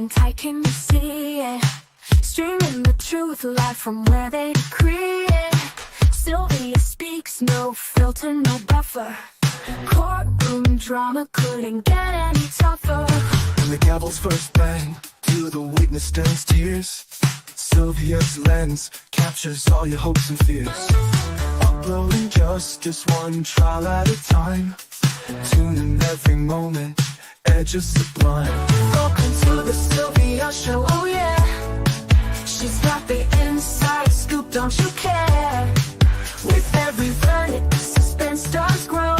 Hold tight, can you see it? Streaming the truth live from where they decree it. Sylvia speaks, no filter, no buffer. Courtroom drama couldn't get any tougher. When the gavel's first bang, to the witness stands tears. Sylvia's lens captures all your hopes and fears. Uploading justice one trial at a time. Tuning every moment, edges sublime. Welcome to the Sylvia Show, oh yeah. She's got the inside scoop, don't you care? With every verdict, the suspense does grow.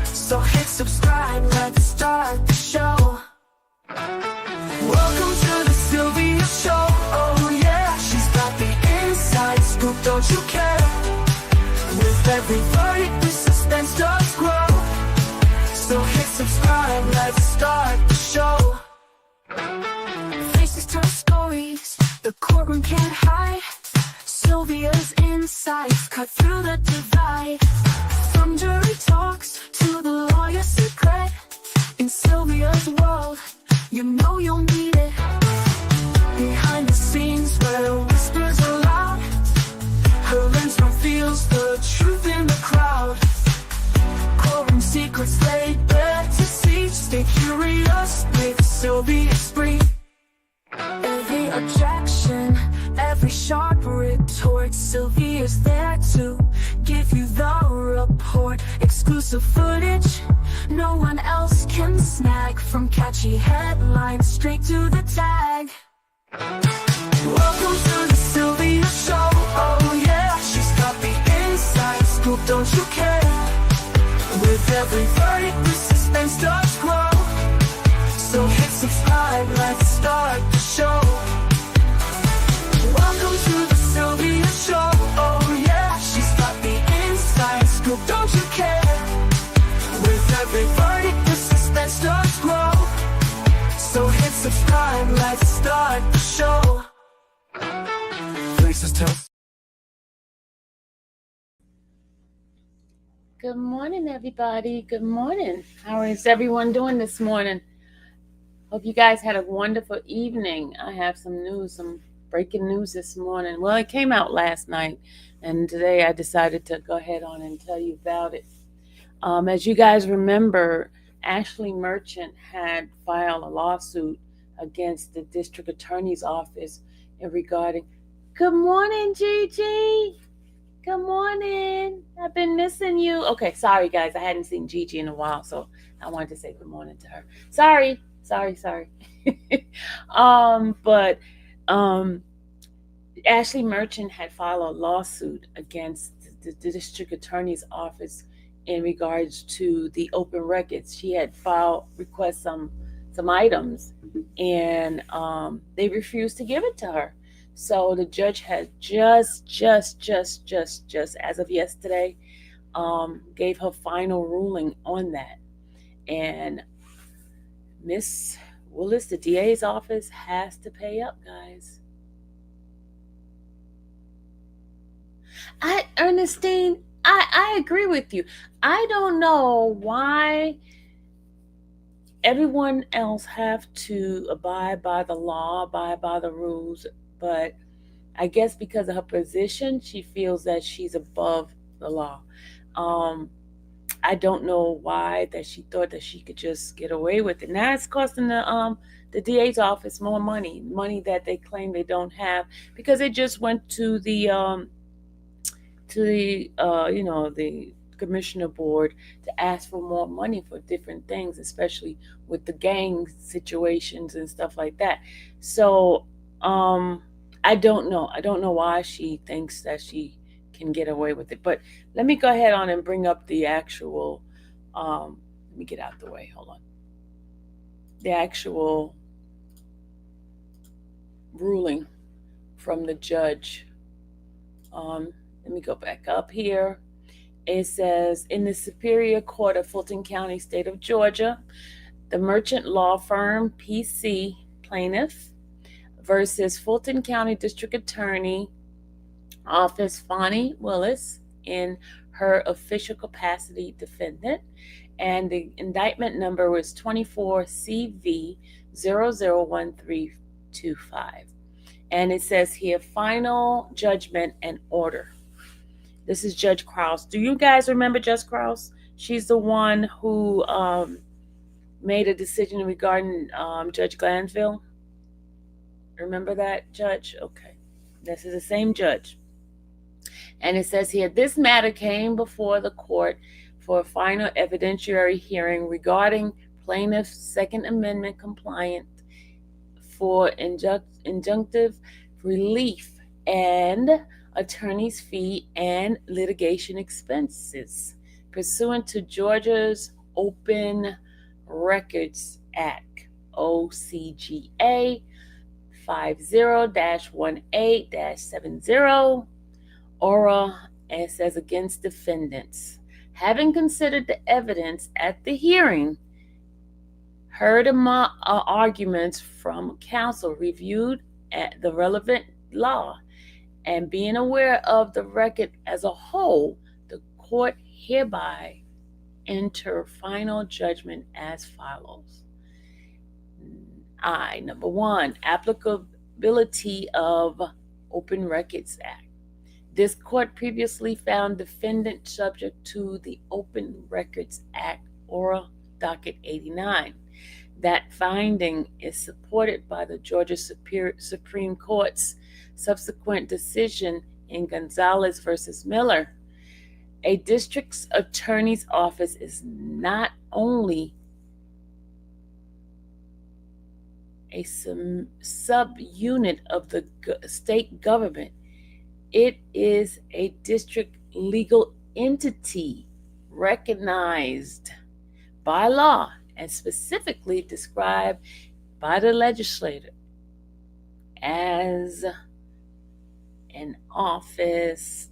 So hit subscribe, let's start the show. Welcome to the Sylvia Show, oh yeah. She's got the inside scoop, don't you care? With every verdict, the suspense does grow. So hit subscribe, let's start the show. Faces turn stories, the courtroom can't hide. Sylvia's insights cut through the divide. From jury talks to the lawyer's secret. In Sylvia's world, you know you'll need it. Behind the scenes where whispers are loud, her lens reveals the truth in the crowd. Courtroom secrets laid bare to see. Stay curious with Sylvia Spree. Every objection, every sharp retort, Sylvia's there to give you the report. Exclusive footage no one else can snag. From catchy headlines straight to the tag. Welcome to the Sylvia Show, oh yeah. She's got the inside scoop, don't you care? With every verdict, the suspense does grow. So hit subscribe, let's start the show. Welcome to the Sylvia Show, oh yeah. She's got the inside scoop, don't you care? With every verdict, the suspense does grow. So hit subscribe, let's start the show. Faces tell. Good morning, everybody. Good morning. How is everyone doing this morning? Hope you guys had a wonderful evening. I have some news, some breaking news this morning. Well, it came out last night, and today I decided to go ahead on and tell you about it. As you guys remember, Ashley Merchant had filed a lawsuit against the district attorney's office regarding. Good morning, Gigi. Good morning. I've been missing you. Okay, sorry, guys. I hadn't seen Gigi in a while, so I wanted to say good morning to her. Sorry. But Ashley Merchant had filed a lawsuit against the district attorney's office in regards to the open records. She had requested some items, and they refused to give it to her. So the judge had just as of yesterday, gave her final ruling on that. And Miss Willis, the DA's office, has to pay up, guys. Ernestine, I agree with you. I don't know why everyone else have to abide by the law, abide by the rules, but I guess because of her position, she feels that she's above the law. I don't know why that she thought that she could just get away with it. Now it's costing the DA's office more money that they claim they don't have, because they just went to the commissioner board to ask for more money for different things, especially with the gang situations and stuff like that. So I don't know why she thinks that she can get away with it. But let me go ahead on and bring up the actual let me get out the way. Hold on. The actual ruling from the judge. Let me go back up here. It says, in the Superior Court of Fulton County, State of Georgia, the Merchant Law Firm, PC, plaintiff, versus Fulton County District Attorney Office, Fani Willis, in her official capacity, defendant, and the indictment number was 24 CV 001325. And it says here, final judgment and order. This is Judge Krause. Do you guys remember Judge Krause? She's the one who made a decision regarding Judge Glanville. Remember that, Judge? Okay. This is the same judge. And it says here, this matter came before the court for a final evidentiary hearing regarding plaintiff's Second Amendment compliant for injunctive relief and attorney's fee and litigation expenses pursuant to Georgia's Open Records Act, OCGA 50-18-70, Ora, and it says against defendants. Having considered the evidence at the hearing, heard arguments from counsel, reviewed at the relevant law, and being aware of the record as a whole, the court hereby enter final judgment as follows. Number 1, applicability of Open Records Act. This court previously found defendant subject to the Open Records Act, or Docket 89. That finding is supported by the Georgia Supreme Court's subsequent decision in Gonzalez versus Miller. A district's attorney's office is not only a subunit of the state government, it is a district legal entity recognized by law and specifically described by the legislature as an office,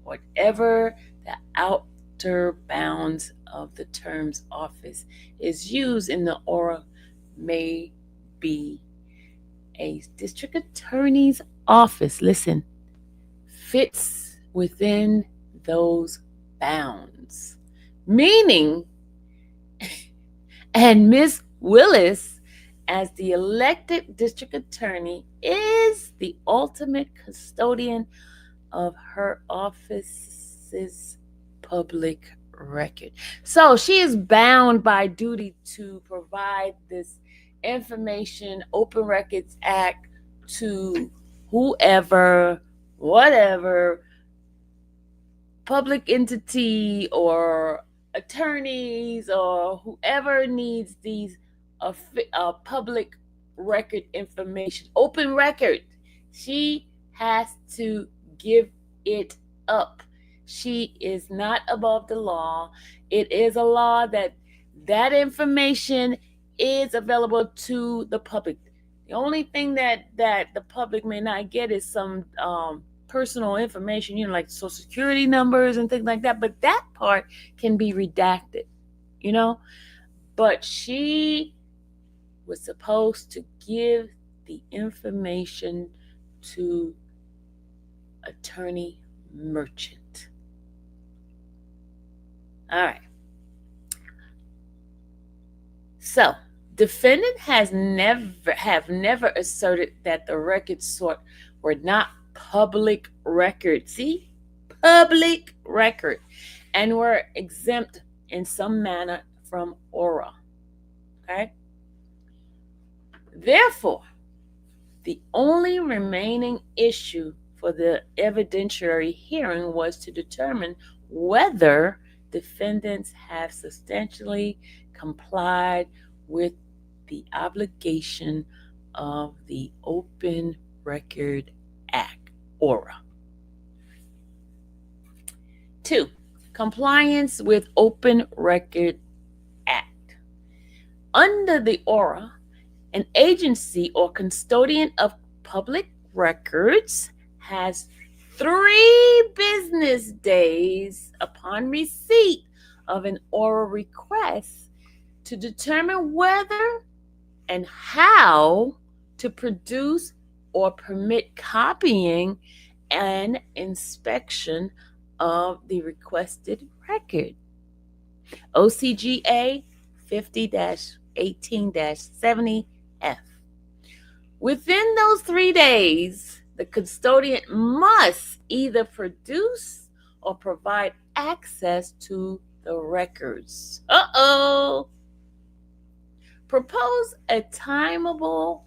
whatever the outer bounds of the term's office is used in the oral may be. A district attorney's office, listen, fits within those bounds. Meaning, and Ms. Willis, as the elected district attorney, is the ultimate custodian of her office's public record. So she is bound by duty to provide this information, Open Records Act, to whoever, whatever, public entity or attorneys or whoever needs these public record information, open record. She has to give it up. She is not above the law. It is a law that information is available to the public. The only thing that the public may not get is some personal information, like social security numbers and things like that. But that part can be redacted, But she was supposed to give the information to Attorney Merchant. All right. So, defendant have never asserted that the records sought were not public records. See? Public record. And were exempt in some manner from ORA. Okay? Therefore, the only remaining issue for the evidentiary hearing was to determine whether defendants have substantially complied with the obligation of the Open Record Act, ORA. 2, compliance with Open Record Act. Under the ORA, an agency or custodian of public records has 3 business days upon receipt of an ORA request to determine whether and how to produce or permit copying and inspection of the requested record. OCGA 50-18-70F. Within those 3 days, the custodian must either produce or provide access to the records. Propose a timeable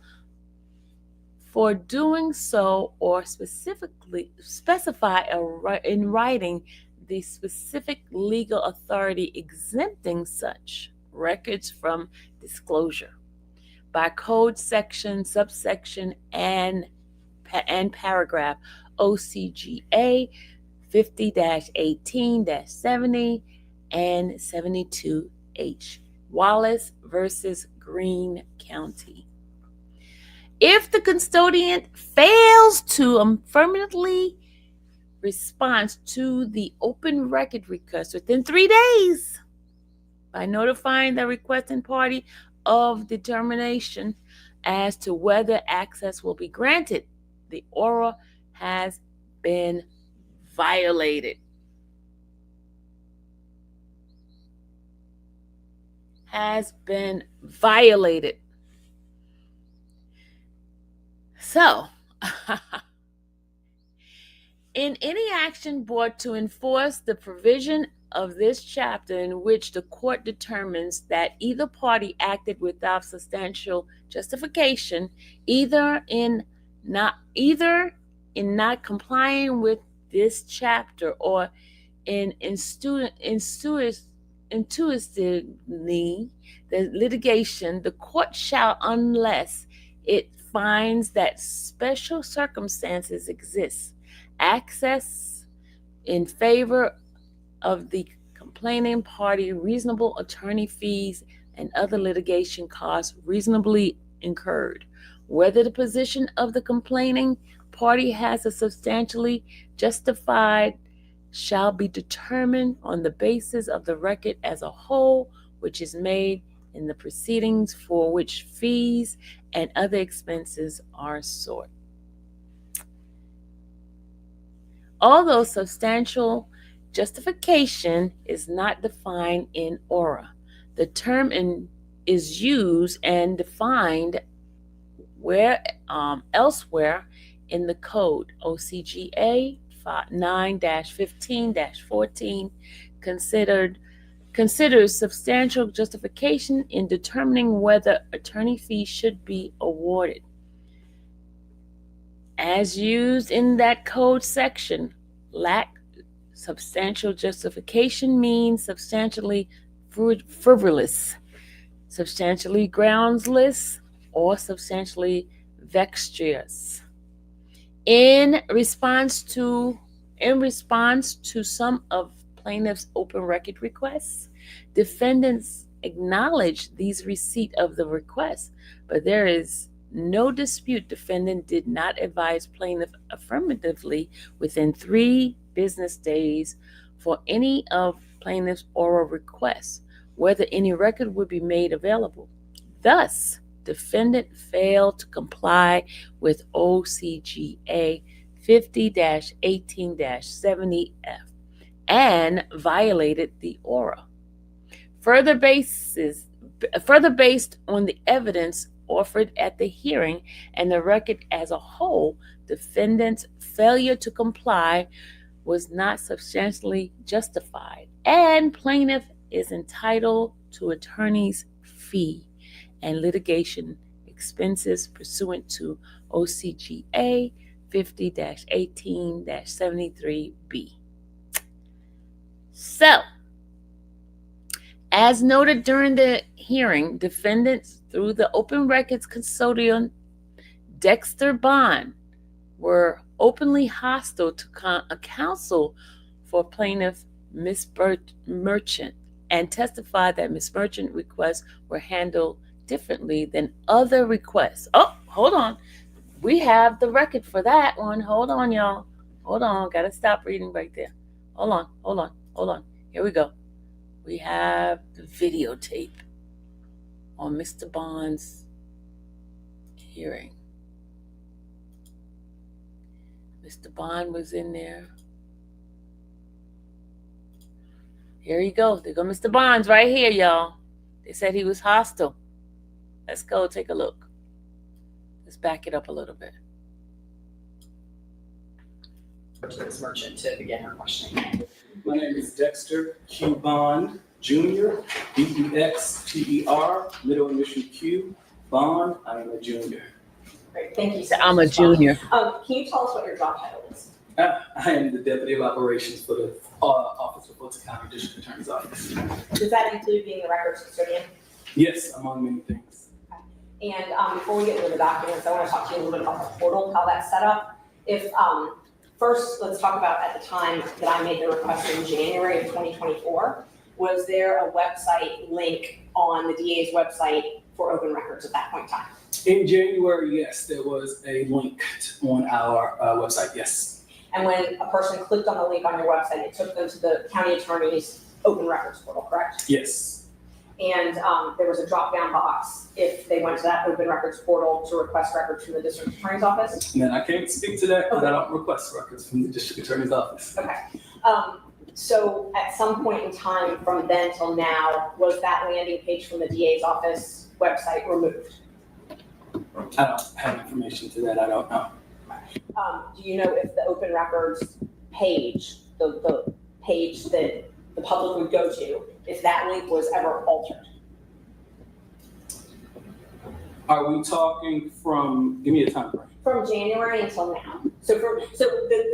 for doing so, or specifically specify in writing the specific legal authority exempting such records from disclosure by code section, subsection, and paragraph OCGA 50-18-70 and 72H. Wallace versus Greene County. If the custodian fails to affirmatively respond to the open record request within 3 days by notifying the requesting party of determination as to whether access will be granted, the ORA has been violated. So, in any action brought to enforce the provision of this chapter in which the court determines that either party acted without substantial justification, either in not complying with this chapter or in intuitively the litigation, the court shall, unless it finds that special circumstances exist, access in favor of the complaining party reasonable attorney fees and other litigation costs reasonably incurred, whether the position of the complaining party has a substantially justified, shall be determined on the basis of the record as a whole, which is made in the proceedings for which fees and other expenses are sought. Although substantial justification is not defined in ORA, the term is used and defined elsewhere in the code. OCGA 9-15-14 considers substantial justification in determining whether attorney fees should be awarded. As used in that code section, lack substantial justification means substantially frivolous, substantially groundless, or substantially vexatious. In response to some of plaintiff's open record requests, defendants acknowledge these receipt of the request, but there is no dispute defendant did not advise plaintiff affirmatively within 3 business days for any of plaintiff's oral requests whether any record would be made available. Thus, defendant failed to comply with OCGA 50-18-70F and violated the ORA. Further based on the evidence offered at the hearing and the record as a whole, defendant's failure to comply was not substantially justified, and plaintiff is entitled to attorney's fee and litigation expenses pursuant to OCGA 50-18-73B. So, as noted during the hearing, defendants, through the open records custodian Dexter Bond, were openly hostile to counsel for plaintiff Ms. Merchant and testified that Ms. Merchant requests were handled differently than other requests. Oh, hold on. We have the record for that one. Hold on, y'all. Hold on. Got to stop reading right there. Hold on. Here we go. We have the videotape on Mr. Bond's hearing. Mr. Bond was in there. Here you go. There go Mr. Bonds right here, y'all. They said he was hostile. Let's go take a look. Let's back it up a little bit. To this merchant to begin her questioning. My name is Dexter Q Bond Jr. Dexter, middle initial Q Bond. I am a junior. Great, thank you. So I'm a junior. Can you tell us what your job title is? I am the Deputy of Operations for the Office of Fulton County District Attorney's Office. Does that include being the records custodian? Yes, among many things. And before we get into the documents, I want to talk to you a little bit about the portal, how that's set up. If first, let's talk about at the time that I made the request in January of 2024. Was there a website link on the DA's website for open records at that point in time? In January, yes, there was a link on our website, yes. And when a person clicked on the link on your website, it took them to the county attorney's open records portal, correct? Yes. And there was a drop-down box if they went to that open records portal to request records from the district attorney's office. And then I can't speak to that because I don't request records from the district attorney's office. Okay. So at some point in time from then till now, was that landing page from the DA's office website removed? I don't have information to that. I don't know. Do you know if the open records page, the page that the public would go to, if that link was ever altered? Are we talking from, give me a time frame. From January until now. So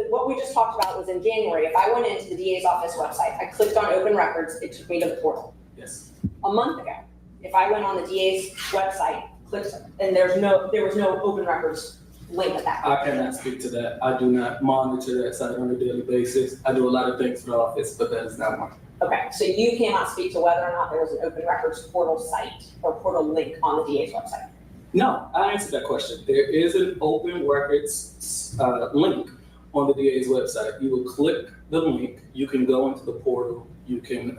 what we just talked about was in January. If I went into the DA's office website, I clicked on open records, it took me to the portal. Yes. A month ago, if I went on the DA's website, clicked, and there was no open records link at that point. I cannot speak to that. I do not monitor that site on a daily basis. I do a lot of things for the office, but that is not one. Okay, so you cannot speak to whether or not there was an open records portal site or portal link on the DA's website? No, I answered that question. There is an open records link on the DA's website. You will click the link, you can go into the portal, you can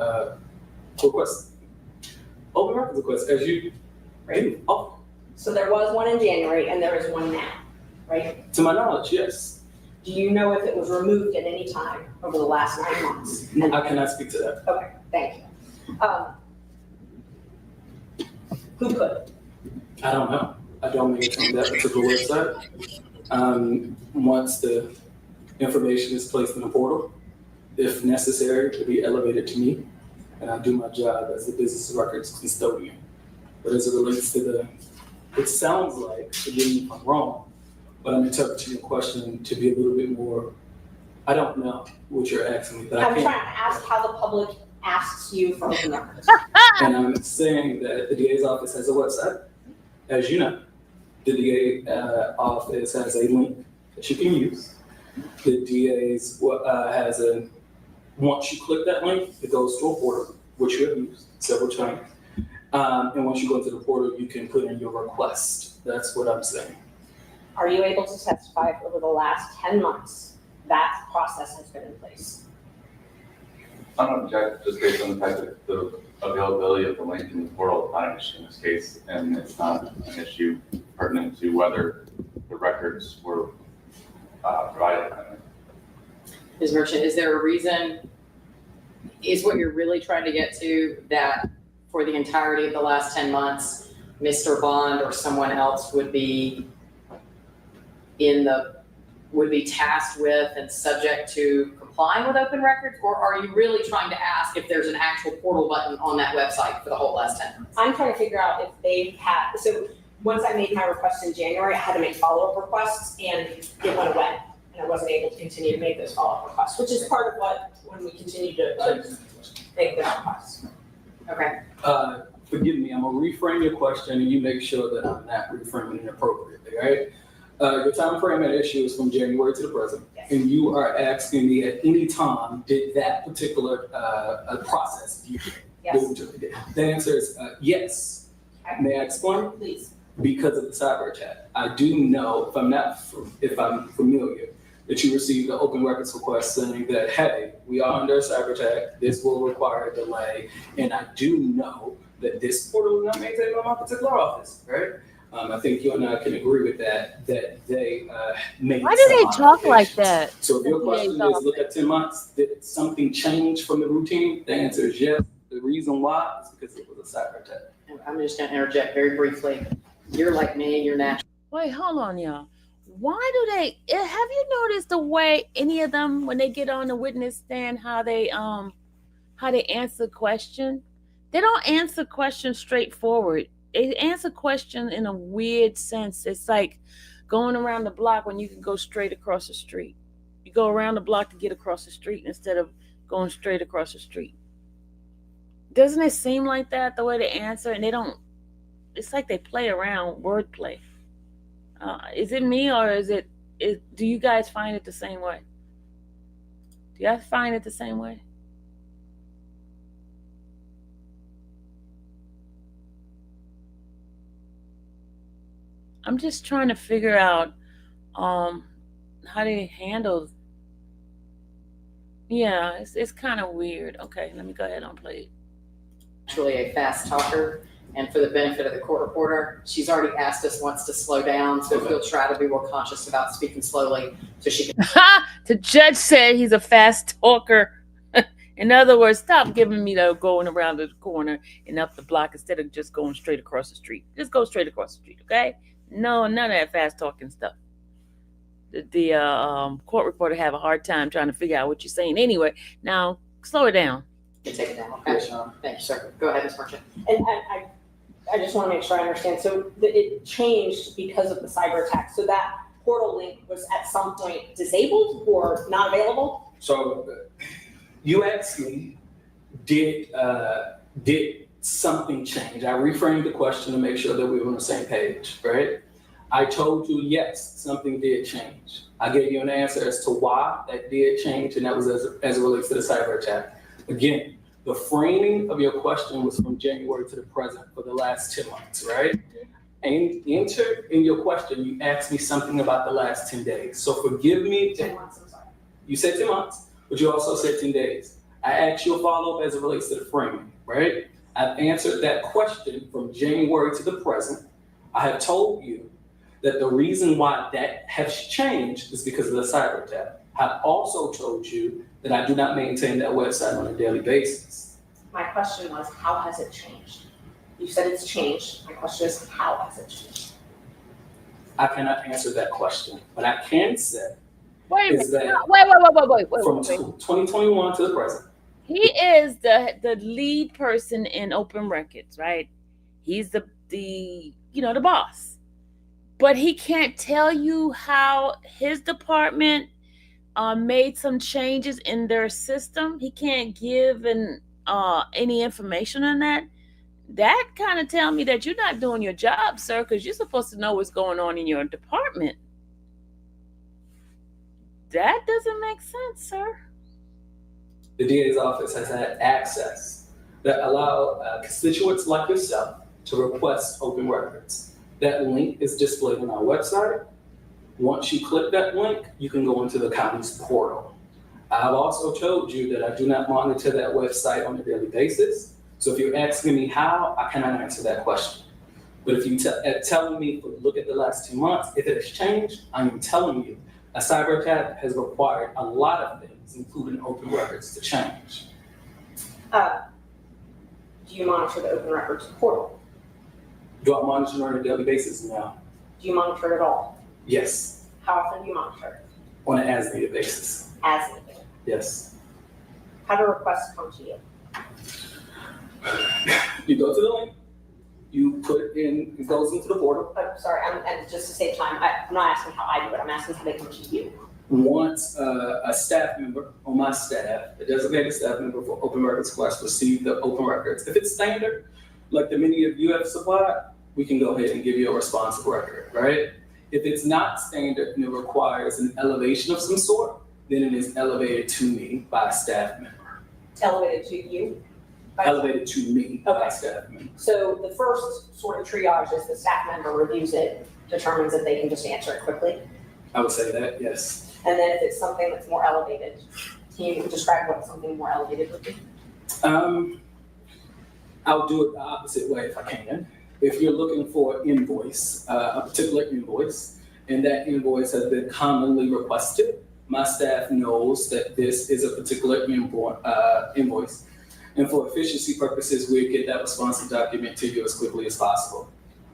request open records request as you do. Oh, So there was one in January and there is one now, right? to my knowledge, yes. Do you know if it was removed at any time over the last 9 months? I cannot speak to that. Okay, thank you. Who could? I don't know. I don't maintain that particular website. Once the information is placed in the portal, if necessary, to be elevated to me, and I do my job as the business records custodian. But as it relates to it sounds like, forgive me if I'm wrong, but I'm interpreting your question to be a little bit more, I don't know what you're asking me, but I'm I trying can't. to ask how the public asks you for open records. And I'm saying that the DA's office has a website. As you know, the DA office has a link that you can use. The DA's has once you click that link, it goes to a portal, which you have used several times. And once you go into the portal, you can put in your request. That's what I'm saying. Are you able to testify if over the last 10 months that process has been in place? I don't object just based on the fact that the availability of the link in the portal is not an issue in this case, and it's not an issue pertinent to whether the records were provided. Ms. Merchant, is there a reason, is what you're really trying to get to that for the entirety of the last 10 months, Mr. Bond or someone else would be tasked with and subject to complying with open records? Or are you really trying to ask if there's an actual portal button on that website for the whole last 10 months? I'm trying to figure out if they had, so once I made my request in January, I had to make follow-up requests and it went away. And I wasn't able to continue to make those follow-up requests, which is part of when we continue to make those requests. Okay. Forgive me, I'm gonna reframe your question and you make sure that I'm not reframing it appropriately, right? Your time frame at issue is from January to the present. Yes. And you are asking me at any time, did that particular process begin? Yes. The answer is yes. Okay. May I explain? Please. Because of the cyber attack. I do know, if I'm familiar, that you received an open records request saying that, hey, we are under a cyber attack, this will require a delay, and I do know that this portal is not maintained by my particular office, right? I think you and I can agree with that they made Why do they some talk like modifications. that? So if your The question DA's is, look at 10 months, did something change from the routine? The answer is yes. The reason why is because it was a cyber attack. I'm just gonna interject very briefly. You're like me, you're natural. Wait, hold on, y'all. Why do they? Have you noticed the way any of them, when they get on the witness stand, how they answer question? They don't answer questions straightforward. They answer question in a weird sense. It's like going around the block when you can go straight across the street. You go around the block to get across the street instead of going straight across the street. Doesn't it seem like that, the way they answer? And they don't, it's like they play around, wordplay. Is it me, or do you guys find it the same way? Do you guys find it the same way? I'm just trying to figure out how they handle. Yeah, it's kind of weird. Okay, let me go ahead and play it. Actually a fast talker, and for the benefit of the court reporter, she's already asked us once to slow down, so we'll try to be more conscious about speaking slowly so she can. The judge said he's a fast talker. In other words, stop giving me the going around the corner and up the block instead of just going straight across the street. Just go straight across the street, okay? No, none of that fast talking stuff. The court reporter have a hard time trying to figure out what you're saying. Anyway, now slow it down. You can take it down, okay? Yes, Sean. Thank you, sir. Go ahead, Ms. Merchant. And I just want to make sure I understand. So it changed because of the cyber attack. So that portal link was at some point disabled or not available? So you asked me, did something change? I reframed the question to make sure that we were on the same page, right? I told you, yes, something did change. I gave you an answer as to why that did change, and that was as it relates to the cyber attack. Again, the framing of your question was from January to the present for the last 10 months, right? And enter in your question, you asked me something about the last 10 days. So forgive me. 10 months, I'm sorry. You said 10 months, but you also said 10 days. I asked you a follow-up as it relates to the framing, right? I've answered that question from January to the present. I have told you that the reason why that has changed is because of the cyber attack. I've also told you that I do not maintain that website on a daily basis. My question was, how has it changed? You said it's changed. My question is, how has it changed? I cannot answer that question. What I can say Wait a is minute. that Wait. from 2021 to the present, He is the lead person in open records, right? He's the boss. But he can't tell you how his department made some changes in their system. He can't give any information on that. That kind of tell me that you're not doing your job, sir, because you're supposed to know what's going on in your department. That doesn't make sense, sir. the DA's office has had access that allow constituents like yourself to request open records. That link is displayed on our website. Once you click that link, you can go into the county's portal. I've also told you that I do not monitor that website on a daily basis. So if you're asking me how, I cannot answer that question. But if you're telling me, look at the last 2 months, if it has changed, I am telling you, a cyber attack has required a lot of things, including open records, to change. Do you monitor the open records portal? Do I monitor it on a daily basis? No. Do you monitor it at all? Yes. How often do you monitor it? On an as-needed basis. As needed. Yes. How do requests come to you? You go to the link, you put it in, it goes into the portal. Oh, sorry, and just to save time, I'm not asking how I do it, I'm asking how they come to you. Once a staff member on my staff, a designated staff member for open records request, receive the open records. If it's standard, like the many of you have supplied, we can go ahead and give you a responsive record, right? If it's not standard and it requires an elevation of some sort, then it is elevated to me by a staff member. Elevated to you? Elevated to me by Okay. a staff member. So the first sort of triage is the staff member reviews it, determines if they can just answer it quickly. I would say that, yes. And then if it's something that's more elevated, can you describe what something more elevated would be? I'll do it the opposite way if I can. if you're looking for an invoice, a particular invoice, and that invoice has been commonly requested, my staff knows that this is a particular invoice. And for efficiency purposes, we get that responsive document to you as quickly as possible.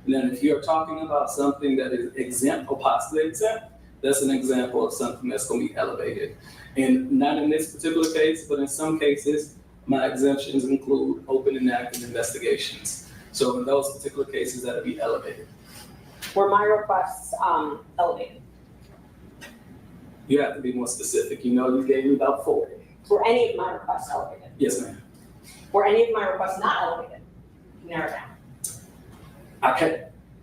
And then if you're talking about something that is exempt or possibly exempt, that's an example of something that's going to be elevated. And not in this particular case, but in some cases, my exemptions include open and active investigations. So in those particular cases, that'll be elevated. Were my requests elevated? You have to be more specific. You know, you gave me about 40. Were any of my requests elevated? Yes, ma'am. Were any of my requests not elevated? Narrow down.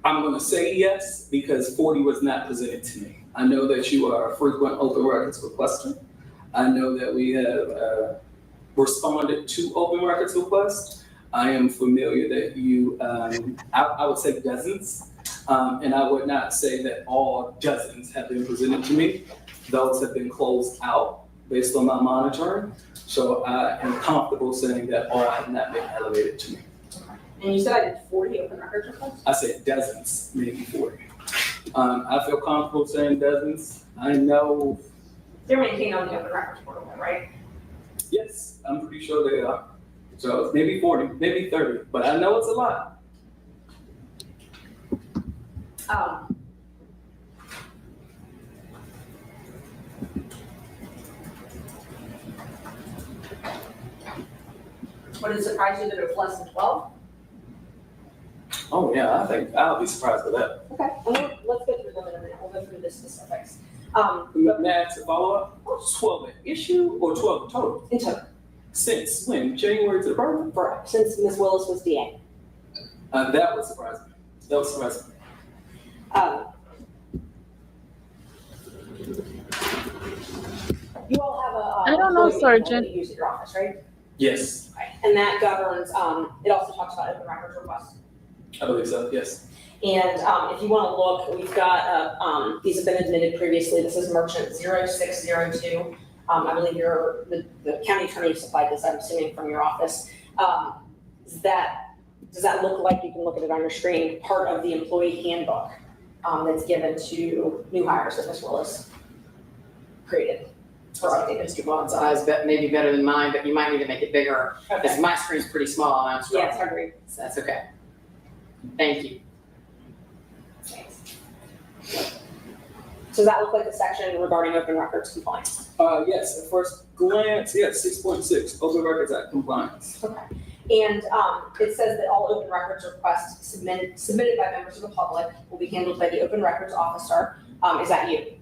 I'm going to say yes because 40 was not presented to me. I know that you are a frequent open records requester. I know that we have responded to open records requests. I am familiar that you, I would say dozens, and I would not say that all dozens have been presented to me. Those have been closed out based on my monitoring. So I am comfortable saying that all have not been elevated to me. And you said I did 40 open records requests? I said dozens, maybe 40. I feel comfortable saying dozens. I know. They're maintained on the open records portal, right? Yes, I'm pretty sure they are. So maybe 40, maybe 30, but I know it's a lot. Would it surprise you that it was less than 12? Oh yeah, I think I'll be surprised with that. Okay, and let's go through them in a minute. We'll go through the specifics. May I ask a follow-up? 12 an issue or 12 total? In total, Since when? January to the birth? since Ms. Willis was DA. That would surprise me. That would surprise me. You all have a. I don't know, employee manual Sergeant. that you use at your office, right? Yes, Right. And that governs, it also talks about open records requests. I believe so, yes. And if you want to look, we've got, these have been admitted previously. This is merchant 0602. I believe the county attorney supplied this, I'm assuming from your office. Does that look like, you can look at it on your screen, part of the employee handbook that's given to new hires that Ms. Willis created? I think Mr. Bond's eyes maybe better than mine, but you might need to make it bigger, because my screen's pretty small and I'm Yeah, it's struggling. hard to read. So that's okay. Thank you. Thanks. So does that look like the section regarding open records compliance? Yes, at first glance, yes, 6.6, Open Records Act compliance. Okay. And it says that all open records requests submitted by members of the public will be handled by the open records officer. Is that you?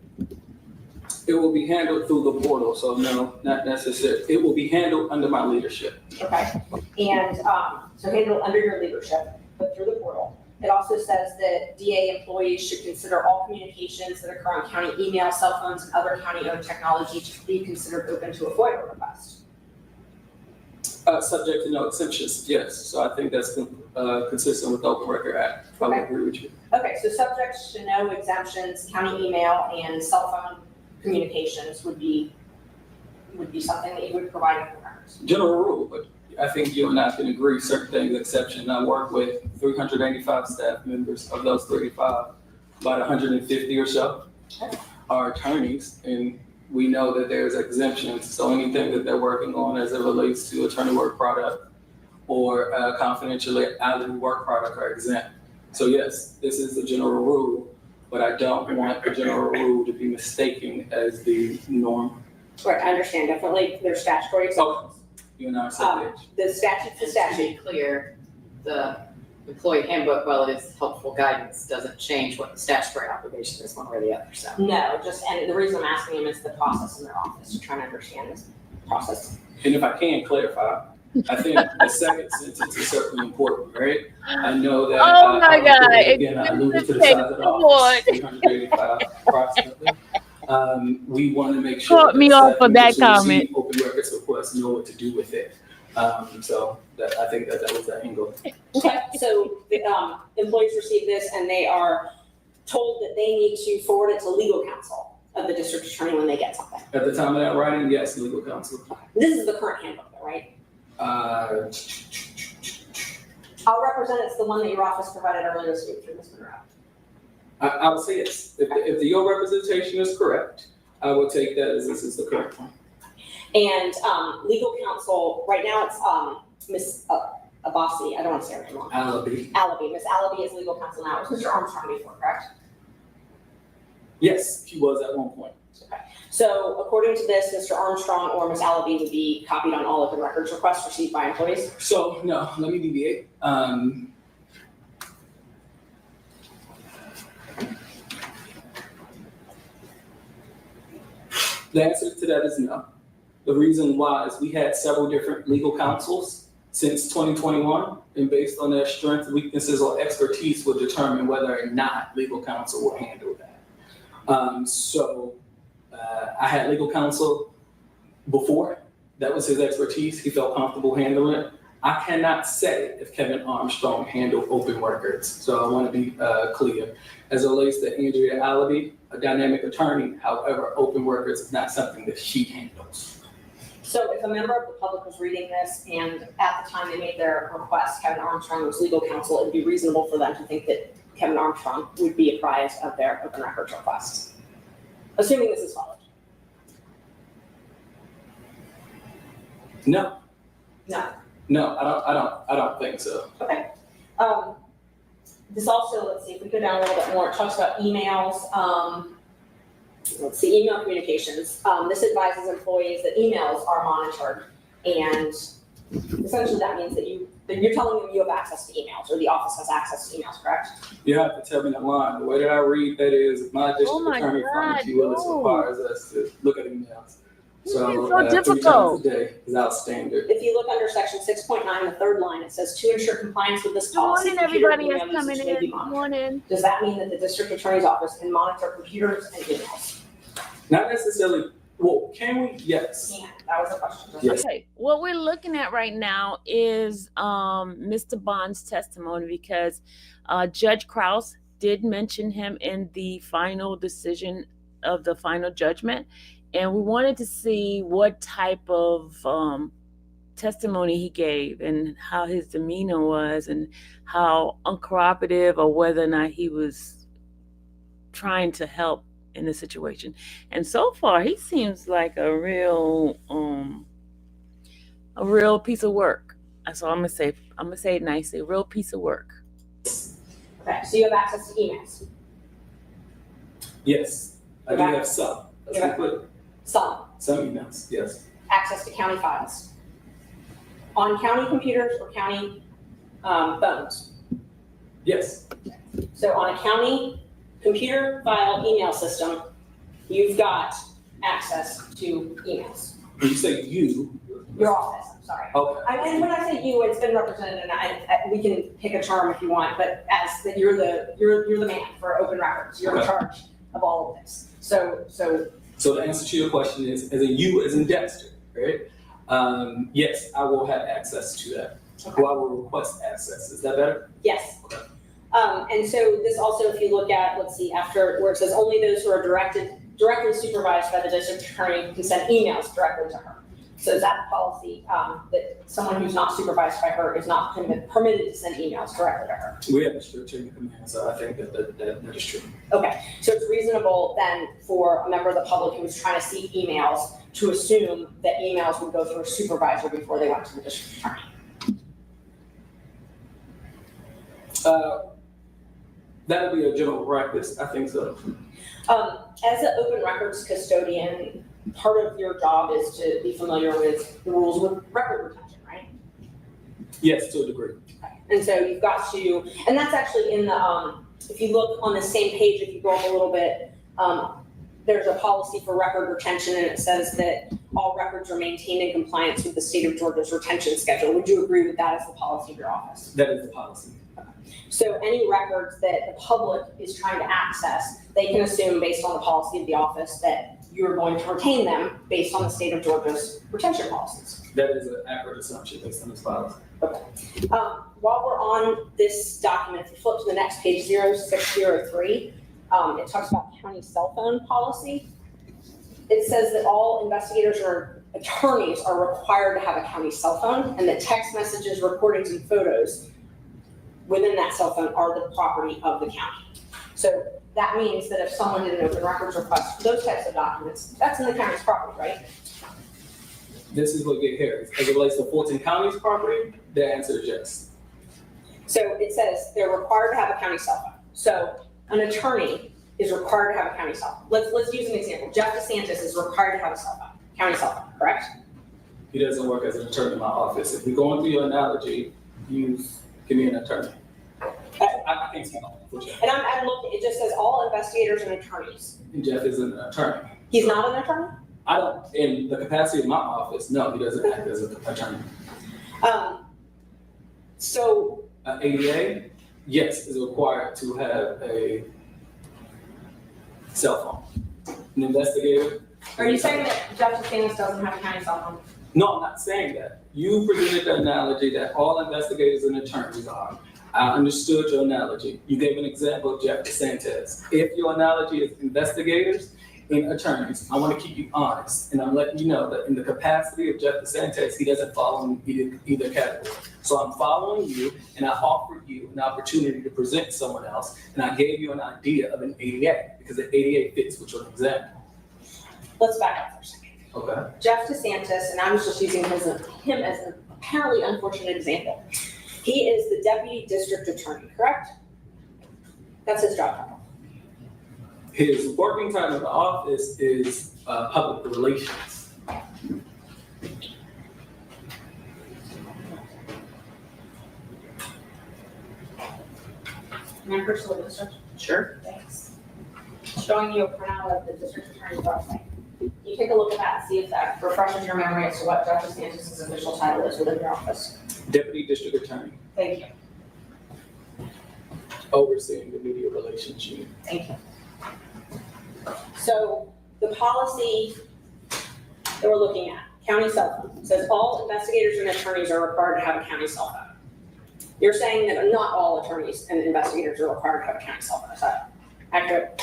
It will be handled through the portal, so no, not necessary. It will be handled under my leadership. Okay. And so handled under your leadership, but through the portal. It also says that DA employees should consider all communications that occur on county email, cell phones, and other county-owned technology to be considered open to a FOIA request. Subject to no exceptions, yes. So I think that's consistent with the Open Record Act. I would agree with you. Okay, so subject to no exemptions, county email and cell phone communications would be something that you would provide open records. General rule, but I think you and I can agree certain things exception. I work with 385 staff members. Of those 35, about 150 or so are attorneys, and we know that there's exemptions. So anything that they're working on as it relates to attorney work product or confidentiality work product are exempt. So yes, this is the general rule, but I don't want the general rule to be mistaken as the norm. Right, I understand, definitely, there's statutory exceptions. You and I are same page. The statute's the And to statute. be clear, the employee handbook, while it is helpful guidance, doesn't change what the statutory obligation is one way or the other, so. No, and the reason I'm asking him is the process in their office, to try to understand this process. And if I can clarify, I think the second sentence is certainly important, right? I know that. Oh my God. Again, I alluded to the size of the office, 385 approximately. We want to make sure. Caught me that off staff of that members who receive comment. Open records requests know what to do with it. So that, I think that was the angle. Okay, so the employees receive this and they are told that they need to forward it to legal counsel of the district attorney when they get something. At the time of that writing, yes, legal counsel. This is the current handbook, though, right? I'll represent it's the one that your office provided earlier this week through Ms. Monroe. I would say yes. If your representation is correct, I will take that as this is the correct one. And legal counsel, right now it's Ms. Abbasi, I don't want to say her name wrong. Alabi. Ms. Alabi is legal counsel now. It was Mr. Armstrong before, correct? Yes, he was at one point. Okay. So according to this, Mr. Armstrong or Ms. Alabi would be copied on all open records requests received by employees? So, no, let me deviate. The answer to that is no. The reason why is we had several different legal counsels since 2021, and based on their strengths, weaknesses, or expertise will determine whether or not legal counsel will handle that. I had legal counsel before. That was his expertise. He felt comfortable handling it. I cannot say if Kevin Armstrong handled open records, so I want to be clear. As it relates to Andrea Alabi, a dynamic attorney, however, open records is not something that she handles. So if a member of the public was reading this and at the time they made their request, Kevin Armstrong was legal counsel, it would be reasonable for them to think that Kevin Armstrong would be apprised of their open records requests, assuming this is followed. No, No. I don't think so. Okay. This also, let's see, if we go down a little bit more, it talks about emails. Let's see, email communications. This advises employees that emails are monitored, and essentially that means that you're telling them you have access to emails, or the office has access to emails, correct? You have to tell me the line. The way that I read that is my district Oh my attorney, God, Fani, Willis, no. requires us to look at emails. So, It's so 3 times difficult. a day is our standard. If you look under section 6.9, the third line, it says to ensure compliance with this Good policy, morning, computer everybody and that's email coming usage may be in. Good monitored. morning. Does that mean that the district attorney's office can monitor computers and emails? Not necessarily, well, can we? Yes. Can, that was a question. Yes. Okay, what we're looking at right now is Mr. Bond's testimony, because Judge Krause did mention him in the final decision of the final judgment, and we wanted to see what type of testimony he gave and how his demeanor was and how uncooperative or whether or not he was trying to help in the situation. And so far he seems like a real piece of work. That's all I'm gonna say. I'm gonna say it nicely, a real piece of work. Okay, so you have access to emails? Yes. I do have some. Let's Yeah. be clear. Some. Some emails, yes. Access to county files? On county computers or county phones? Yes. So on a county computer file email system, you've got access to emails. When you say you. Your office, I'm sorry. Okay. And when I say you, it's been represented, and we can pick a term if you want, but as that you're the man for open records. You're in Okay. charge of all of this. So So the answer to your question is, as in you, as in Dexter, right? Yes, I will have access to that. Okay. Or I will request access. Is that better? yes. Okay. And so this also, if you look at, let's see, after where it says only those who are directly supervised by the district attorney can send emails directly to her. So is that policy that someone who's not supervised by her is not permitted to send emails directly to her? We have a strict chain of command, so I think that is true. Okay, so it's reasonable then for a member of the public who is trying to see emails to assume that emails would go through a supervisor before they went to the district attorney. That would be a general practice. I think so. As an open records custodian, part of your job is to be familiar with the rules with record retention, right? Yes, to a degree. And so you've got to, and that's actually in the, if you look on the same page, if you go up a little bit, there's a policy for record retention, and it says that all records are maintained in compliance with the state of Georgia's retention schedule. Would you agree with that as the policy of your office? That is the policy. So any records that the public is trying to access, they can assume based on the policy of the office that you're going to retain them based on the state of Georgia's retention policies. That is an accurate assumption based on this policy. Okay. While we're on this document, if you flip to the next page, 0603, it talks about county cell phone policy. It says that all investigators or attorneys are required to have a county cell phone, and that text messages, recordings, and photos within that cell phone are the property of the county. So that means that if someone did an open records request for those types of documents, that's in the county's property, right? This is what get here. As it relates to Fulton County's property, the answer is yes. So it says they're required to have a county cell phone. So an attorney is required to have a county cell phone. Let's use an example. Jeff DeSantis is required to have a cell phone, county cell phone, correct? He doesn't work as an attorney in my office. If we're going through your analogy, give me an attorney. I can't speak on it, for sure. And I'm looking, it just says all investigators and attorneys. And Jeff is an attorney. He's not an attorney? I don't, in the capacity of my office, no, he doesn't act as an attorney. So An ADA, yes, is required to have a cell phone. An investigator. are you saying that Jeff DeSantis doesn't have a county cell phone? No, I'm not saying that. You presented the analogy that all investigators and attorneys are. I understood your analogy. You gave an example of Jeff DeSantis. If your analogy is investigators and attorneys, I want to keep you honest, and I'm letting you know that in the capacity of Jeff DeSantis, he doesn't fall in either category. So I'm following you, and I offered you an opportunity to present someone else, and I gave you an idea of an ADA, because the ADA fits with your example. Let's back up for a second. Okay. Jeff DeSantis, and I'm just using him as an apparently unfortunate example. He is the deputy district attorney, correct? That's his job title. His working title in the office is public relations. May I personally district? Sure. Thanks. Showing you a printout of the district attorney's website. You take a look at that and see if that refreshes your memory as to what Jeff DeSantis' official title is within your office. Deputy district attorney, Thank you. overseeing the media relations unit. Thank you. So the policy that we're looking at, county cell phone, says all investigators and attorneys are required to have a county cell phone. You're saying that not all attorneys and investigators are required to have a county cell phone, is that accurate?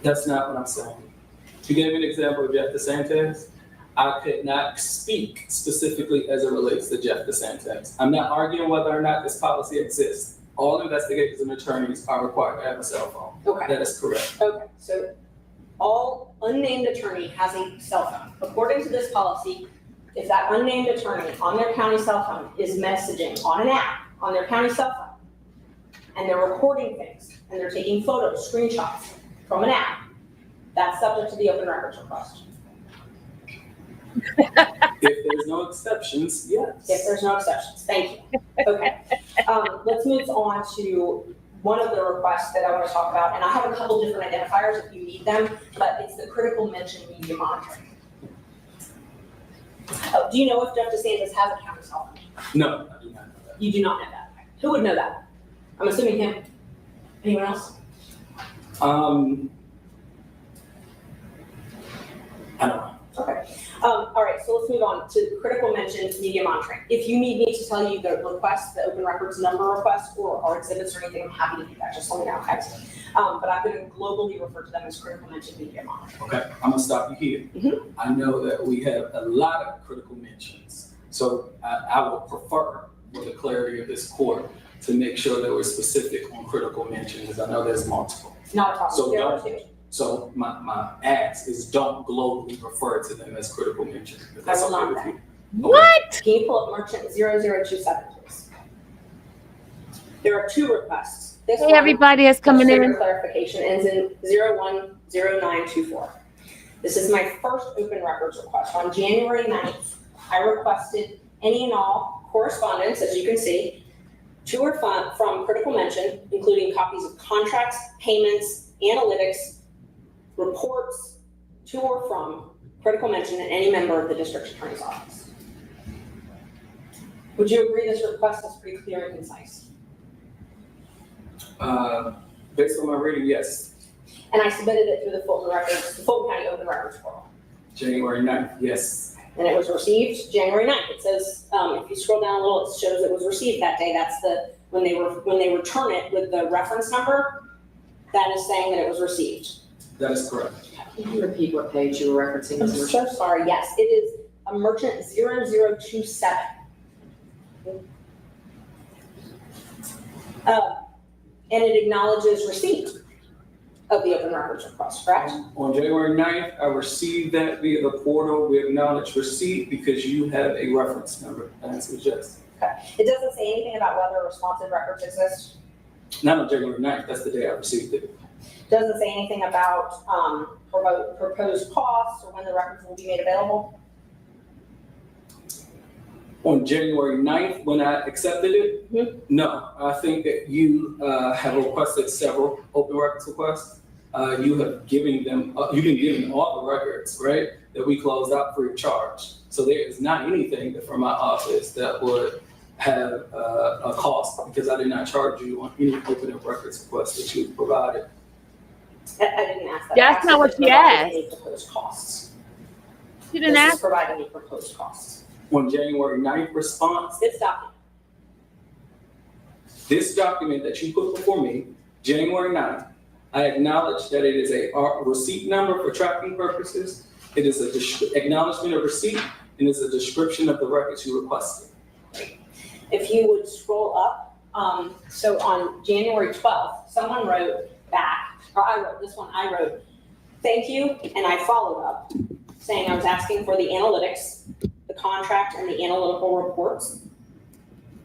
That's not what I'm saying. You gave an example of Jeff DeSantis. I could not speak specifically as it relates to Jeff DeSantis. I'm not arguing whether or not this policy exists. All investigators and attorneys are required to have a cell phone. Okay. That is correct. Okay, so all unnamed attorney has a cell phone. According to this policy, if that unnamed attorney on their county cell phone is messaging on an app on their county cell phone, and they're recording things, and they're taking photos, screenshots from an app, that's subject to the open records request. If there's no exceptions, yes. If there's no exceptions, thank you. Okay, let's move on to one of the requests that I want to talk about, and I have a couple different identifiers if you need them, but it's the critical mention media monitoring. Oh, do you know if Jeff DeSantis has a county cell phone? No, I do not know that. You do not know that. Who would know that? I'm assuming him. Anyone else? I don't know. Okay. All right, so let's move on to critical mention media monitoring. If you need me to tell you the request, the open records number request, or exhibits or anything, I'm happy to do that. Just let me know, okay? But I'm going to globally refer to them as critical mention media monitoring. Okay, I'm gonna stop you here. Mhm. I know that we have a lot of critical mentions. So I would prefer, for the clarity of this court, to make sure that we're specific on critical mention, because I know there's multiple. Not a problem. So There are don't- two. So my ask is don't globally refer to them as critical mention. If that's I will okay not with then. you. What? Can you pull up merchant 0027, please? There are two requests. This Hey, one, everybody is coming just for in. your clarification, ends in 010924. This is my first open records request. On January 9th, I requested any and all correspondence, as you can see, to or from critical mention, including copies of contracts, payments, analytics, reports to or from critical mention and any member of the district attorney's office. Would you agree this request is pretty clear and concise? Based on my reading, yes. And I submitted it through the Fulton records, the Fulton County Open Records portal. January 9th, yes. And it was received January 9th. It says, if you scroll down a little, it shows it was received that day. That's when they return it with the reference number, that is saying that it was received. That is correct. Can you repeat what page you were referencing? I'm so sorry. Yes, it is a merchant 0027. And it acknowledges receipt of the open records request, correct? On January 9th, I received that via the portal. We acknowledge receipt because you have a reference number, as suggested. Okay. It doesn't say anything about whether responsive records exist. Not on January 9th, that's the day I received it. Doesn't say anything about proposed costs or when the records will be made available. On January 9th, when I accepted it, no, I think that you have requested several open records requests. You have given them, you've been given all the records, right, that we closed out free of charge. So there is not anything that from my office that would have a cost because I did not charge you on any open records requests that you provided. I didn't ask that. That's not what she asked. Any proposed costs. She didn't Does this ask. provide any proposed costs? On January 9th response, This document. this document that you put before me, January 9th, I acknowledge that it is a receipt number for tracking purposes. It is a acknowledgement of receipt and it's a description of the records you requested. If you would scroll up, so on January 12th, someone wrote back, or I wrote, thank you, and I followed up, saying I was asking for the analytics, the contract, and the analytical reports.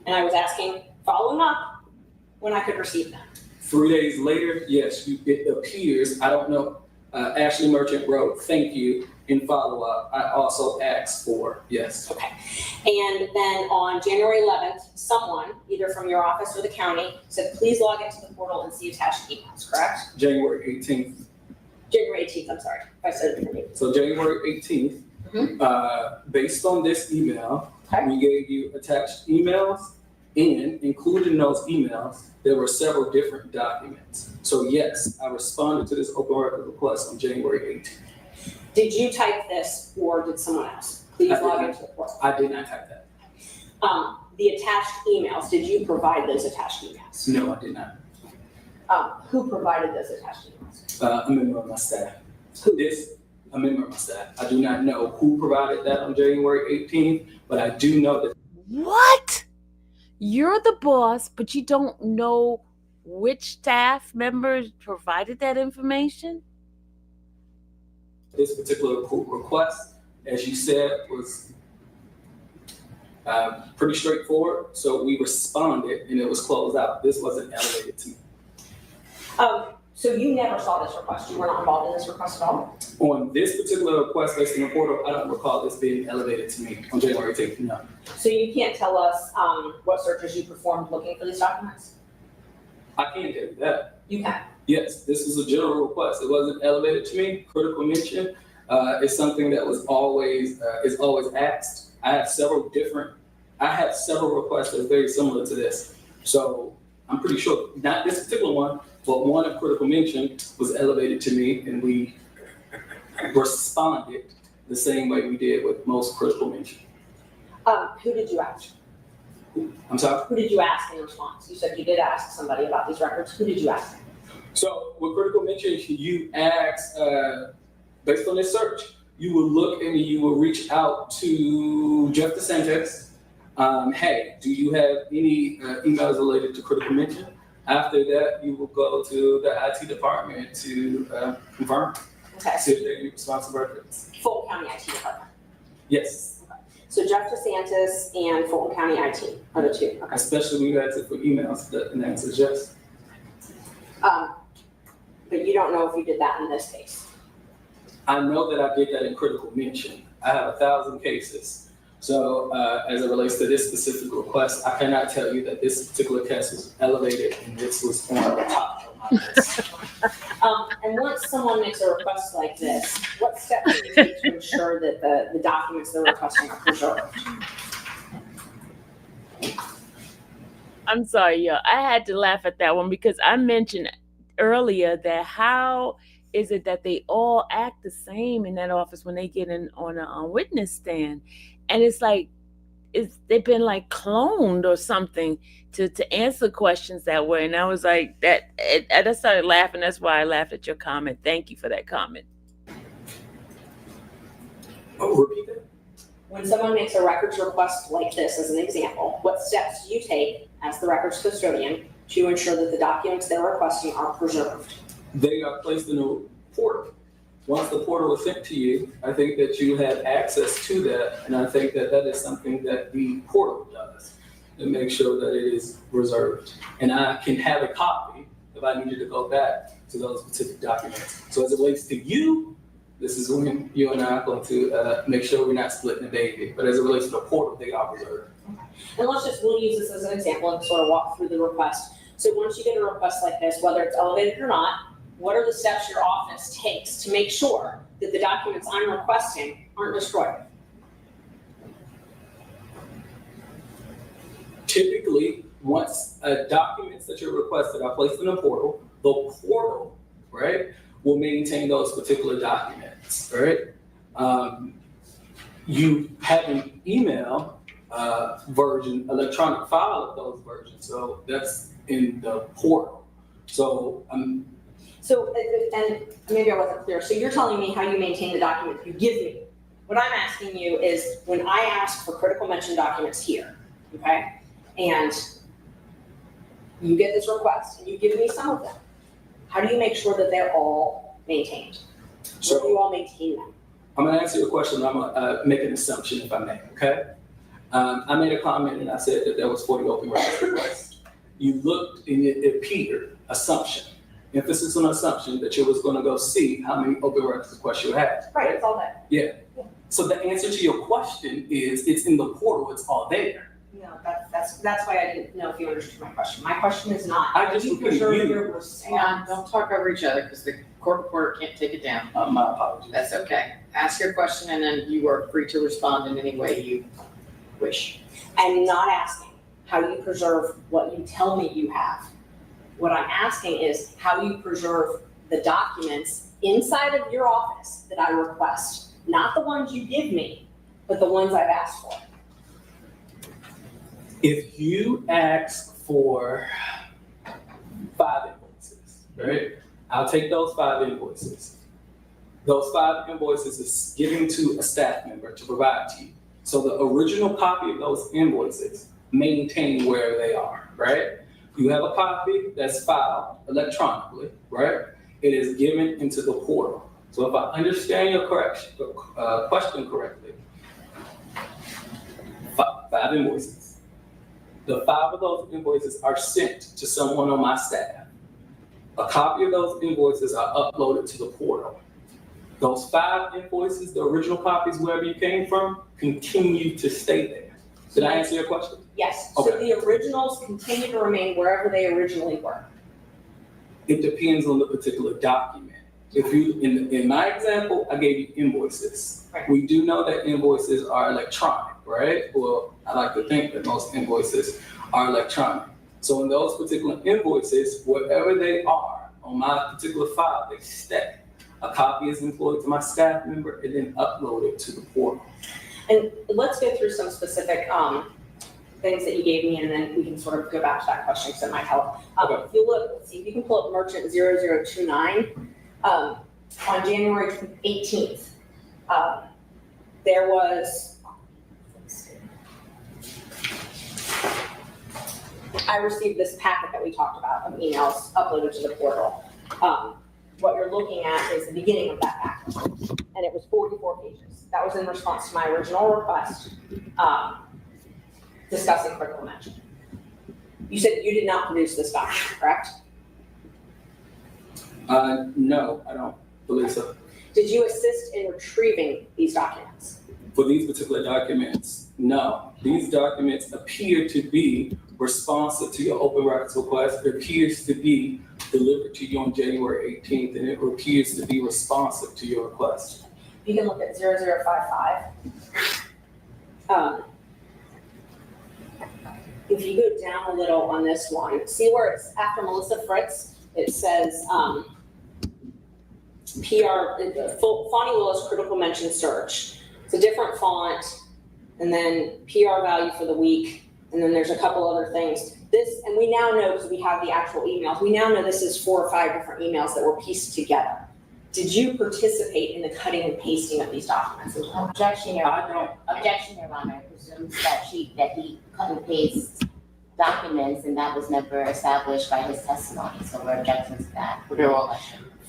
And I was asking, following up, when I could receive them. 3 days later, yes, it appears, I don't know, Ashley Merchant wrote, thank you, in follow-up. I also asked for, yes. Okay. And then on January 11th, someone, either from your office or the county, said, please log into the portal and see attached emails, correct? January 18th. January 18th, I'm sorry, if I said it differently. So January 18th, based on this email, Okay. we gave you attached emails and included in those emails, there were several different documents. So yes, I responded to this open record request on January 18th. Did you type this or did someone else? Please I did log not. into the portal. I did not type that. The attached emails, did you provide those attached emails? No, I did not. Who provided those attached emails? A member of my staff. A member of my staff. I do not know who provided that on January 18th, but I do know that. What? You're the boss, but you don't know which staff members provided that information? This particular request, as you said, was pretty straightforward. So we responded and it was closed out. This wasn't elevated to me. So you never saw this request? You were not involved in this request at all? On this particular request based in the portal, I don't recall this being elevated to me on January 18th, no. So you can't tell us what searches you performed looking for these documents? I can't tell you that. You can. Yes, this is a general request. It wasn't elevated to me. Critical mention is something that was always asked. I have several requests that are very similar to this. So I'm pretty sure, not this particular one, but one of critical mention was elevated to me and we responded the same way we did with most critical mention. Who did you ask? I'm sorry? Who did you ask in response? You said you did ask somebody about these records. Who did you ask? So with critical mention, you ask, based on this search, you will look and you will reach out to Jeff DeSantis. Hey, do you have any emails related to critical mention? After that, you will go to the IT department to confirm, Okay. see if they need responsive records. Fulton County IT department. Yes, So Jeff DeSantis and Fulton County IT are the two. Okay. especially when you ask it for emails, the answer is yes. But you don't know if you did that in this case. I know that I did that in critical mention. I have 1,000 cases. So as it relates to this specific request, I cannot tell you that this particular case was elevated and this was on the top of my list. And once someone makes a request like this, what steps do you take to ensure that the documents they're requesting are preserved? I'm sorry, y'all. I had to laugh at that one because I mentioned earlier that how is it that they all act the same in that office when they get in on a witness stand? And it's like, they've been like cloned or something to answer questions that way. And I was like, I just started laughing. That's why I laughed at your comment. Thank you for that comment. Oh, repeat that? When someone makes a records request like this, as an example, what steps do you take as the records custodian to ensure that the documents they're requesting are preserved? They are placed in a portal. Once the portal is sent to you, I think that you have access to that, and I think that that is something that the portal does to make sure that it is reserved. And I can have a copy if I needed to go back to those specific documents. So as it relates to you, this is when you and I are going to make sure we're not splitting the baby. But as it relates to the portal, they are reserved. And we'll use this as an example and sort of walk through the request. So once you get a request like this, whether it's elevated or not, what are the steps your office takes to make sure that the documents I'm requesting aren't destroyed? Typically, once documents that you're requested are placed in a portal, the portal, right, will maintain those particular documents, right? You have an email version, electronic file of those versions, so that's in the portal. So, and maybe I wasn't clear. So you're telling me how you maintain the documents you give me. What I'm asking you is when I ask for critical mention documents here, okay? And you get this request and you give me some of them. How do you make sure that they're all maintained? So Where do you all maintain them? I'm gonna answer your question. I'm gonna make an assumption if I may, okay? I made a comment and I said that there was 40 open records requests. You looked and it appeared, assumption. Emphasis on assumption that you was gonna go see how many open records requests you had. Right, it's all there. Yeah. So the answer to your question is it's in the portal, it's all there. No, that's why I didn't know if you understood my question. My question is not, I how just do you repeated preserve you. your Hang on, response? don't talk over each other because the court reporter can't take it down. My apologies. That's okay. Ask your question and then you are free to respond in any way you wish. I'm not asking how you preserve what you tell me you have. What I'm asking is how you preserve the documents inside of your office that I request, not the ones you give me, but the ones I've asked for. If you ask for 5 invoices, right? I'll take those 5 invoices. Those 5 invoices is given to a staff member to provide to you. So the original copy of those invoices maintain where they are, right? You have a copy that's filed electronically, right? It is given into the portal. So if I understand your question correctly, 5 invoices. The 5 of those invoices are sent to someone on my staff. A copy of those invoices are uploaded to the portal. Those 5 invoices, the original copies, wherever you came from, continue to stay there. Did I answer your question? Yes, so Okay. the originals continue to remain wherever they originally were. It depends on the particular document. If you, in my example, I gave you invoices. Right. We do know that invoices are electronic, right? Well, I like to think that most invoices are electronic. So in those particular invoices, wherever they are on my particular file, they stay. A copy is employed to my staff member and then uploaded to the portal. And let's go through some specific things that you gave me, and then we can sort of go back to that question because it might help. Okay. If you look, let's see, if you can pull up merchant 0029, on January 18th, there was, I received this packet that we talked about of emails uploaded to the portal. What you're looking at is the beginning of that packet, and it was 44 pages. That was in response to my original request discussing critical mention. You said you did not produce this document, correct? No, I don't believe so. Did you assist in retrieving these documents? For these particular documents, no. These documents appear to be responsive to your open records request. It appears to be delivered to you on January 18th, and it appears to be responsive to your request. You can look at 0055. If you go down a little on this one, see where it's after Melissa Fritz, it says Fani Willis critical mention search. It's a different font, and then PR value for the week, and then there's a couple other things. This, and we now know, because we have the actual emails, we now know this is 4 or 5 different emails that were pieced together. Did you participate in the cutting and pasting of these documents? Objection, Your I Honor. Objection, Your Honor. I presume that he cut and paste documents, and that was never established by his testimony, so we're objecting to that. Okay, well,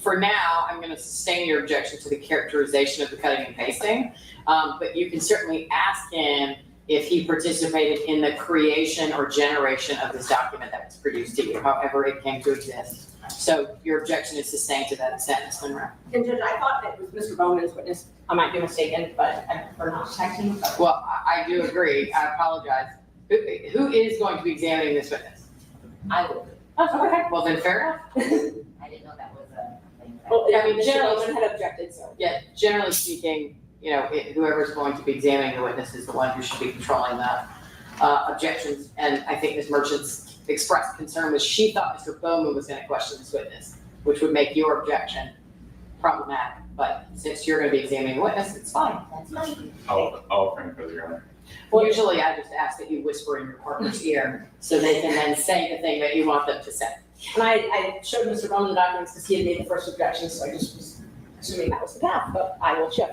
for now, I'm gonna sustain your objection to the characterization of the cutting and pasting. But you can certainly ask him if he participated in the creation or generation of this document that was produced to you, however it came to exist. So your objection is sustained to that extent, Ms. Monroe. And Judge, I thought that it was Mr. Bowman's witness. I might be mistaken, but I prefer not to tag team. Well, I do agree. I apologize. Who is going to be examining this witness? I will. Oh, okay. Well, then fair enough. I didn't know that was a thing. Well, I mean, Mr. generally- Bowman had objected, so. Yeah, generally speaking, you know, whoever's going to be examining the witness is the one who should be controlling the objections. And I think Ms. Merchant's expressed concern was she thought Mr. Bowman was gonna question this witness, which would make your objection problematic. But since you're gonna be examining the witness, it's fine. That's fine. I'll frame for your honor. Well, usually I just ask that you whisper in your partner's ear so they can then say the thing that you want them to say. And I showed Mr. Bowman the documents because he had made the first objection, so I just was assuming that was the path, but I will check.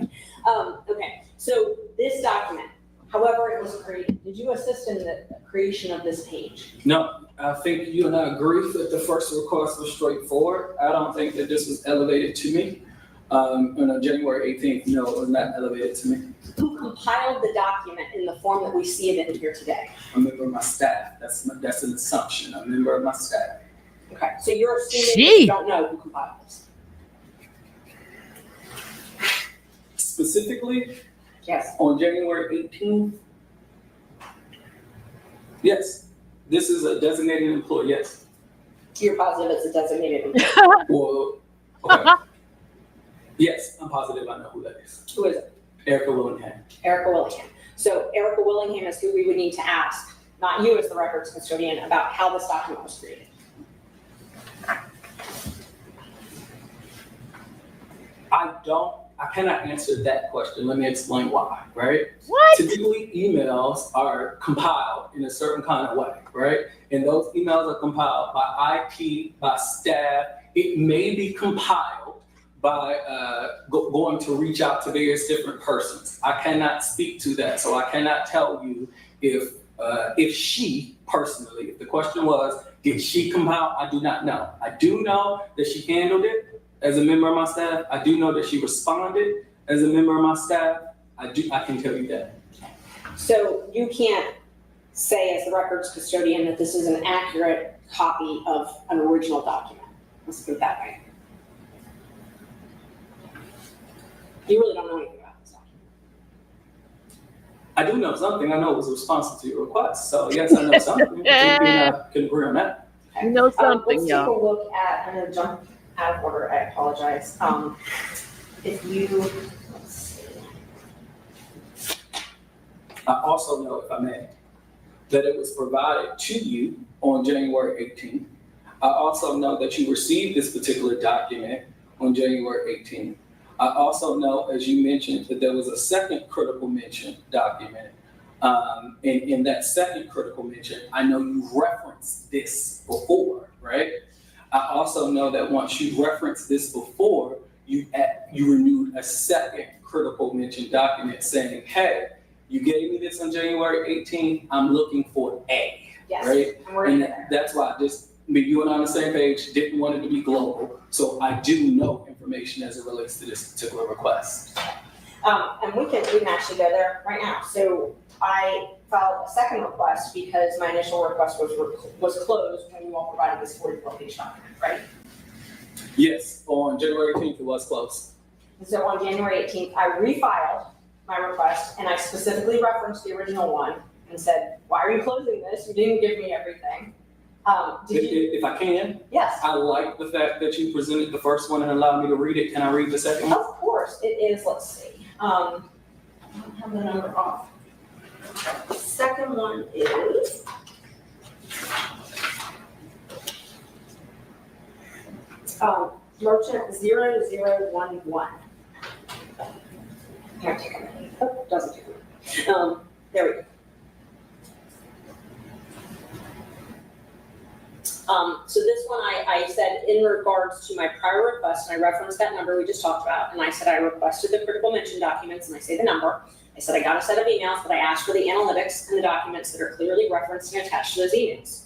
Okay, so this document, however it was created, did you assist in the creation of this page? No, I think you and I agree that the first request was straightforward. I don't think that this was elevated to me. On January 18th, no, it was not elevated to me. Who compiled the document in the form that we see it in here today? A member of my staff. That's an assumption. A member of my staff. Okay, so you're assuming you don't know who compiled this? Specifically, Yes. on January 18th, yes, this is a designated employee, yes. You're positive it's a designated employee? Well, okay. Yes, I'm positive I know who that is. Who is it? Erica Willingham. Erica Willingham. So Erica Willingham is who we would need to ask, not you as the records custodian, about how this document was created. I cannot answer that question. Let me explain why, right? What? Typically, emails are compiled in a certain kind of way, right? And those emails are compiled by IT, by staff. It may be compiled by going to reach out to various different persons. I cannot speak to that, so I cannot tell you if she personally, if the question was, did she compile? I do not know. I do know that she handled it as a member of my staff. I do know that she responded as a member of my staff. I can tell you that. So you can't say as the records custodian that this is an accurate copy of an original document. Let's put it that way. You really don't know anything about this document. I do know something. I know it was responsive to your request. So yes, I know something. I think we can agree on that. You know something, Let's y'all. take a look at, I'm gonna jump out of order, I apologize. If you, let's see. I also know, if I may, that it was provided to you on January 18th. I also know that you received this particular document on January 18th. I also know, as you mentioned, that there was a second critical mention document. In that second critical mention, I know you referenced this before, right? I also know that once you referenced this before, you renewed a second critical mention document saying, hey, you gave me this on January 18th, I'm looking for A, Yes, right? and we're in And there. that's why you and I on the same page, didn't want it to be global. So I do know information as it relates to this particular request. And we can actually go there right now. So I filed a second request because my initial request was closed when you all provided this 44-page document, right? Yes, on January 18th, it was close. And so on January 18th, I refiled my request and I specifically referenced the original one and said, why are you closing this? You didn't give me everything. Did you? If I can, Yes, I like the fact that you presented the first one and allowed me to read it. Can I read the second one? of course, it is, let's see. I don't have the number off. The second one is. Merchant 0011. Can't take a minute. Oh, doesn't take a minute. There we go. So this one I said in regards to my prior request, and I referenced that number we just talked about, and I said I requested the critical mention documents, and I say the number. I said, I got a set of emails, but I asked for the analytics and the documents that are clearly referenced and attached to those emails.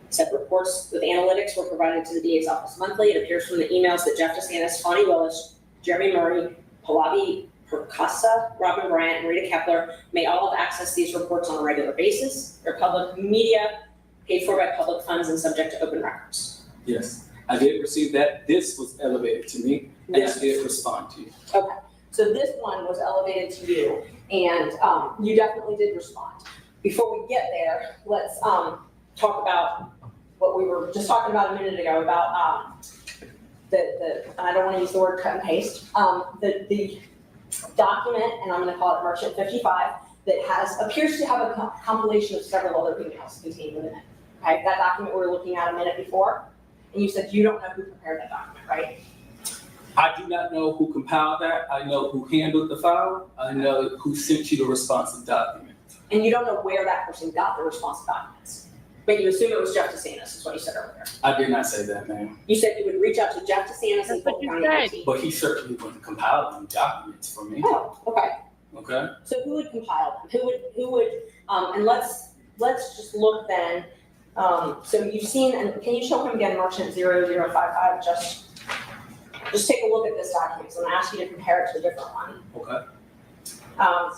I said reports with analytics were provided to the DA's office monthly. It appears from the emails that Jeff DeSantis, Fani Willis, Jeremy Murray, Pallavi Perkasa, Robin Bryant, and Rita Kepler may all have access to these reports on a regular basis. They're public media, paid for by public funds and subject to open records. Yes, I did receive that. This was elevated to me, and I did respond to you. Okay, so this one was elevated to you, and you definitely did respond. Before we get there, let's talk about what we were just talking about a minute ago about I don't want to use the word cut and paste, the document, and I'm going to call it Merchant 55, that appears to have a compilation of several other emails contained within it. Okay, that document we were looking at a minute before, and you said you don't know who prepared that document, right? I do not know who compiled that. I know who handled the file. I know who sent you the responsive document. And you don't know where that person got the responsive documents. But you assume it was Jeff DeSantis, is what you said earlier. I did not say that, ma'am. You said you would reach out to Jeff DeSantis and Fulton County IT. But he certainly wouldn't compile any documents for me. Oh, okay. Okay? So who would compile them? Who would, and let's just look then. So you've seen, and can you show him again, Merchant 0055, just take a look at this document. So I'm gonna ask you to compare it to a different one. Okay.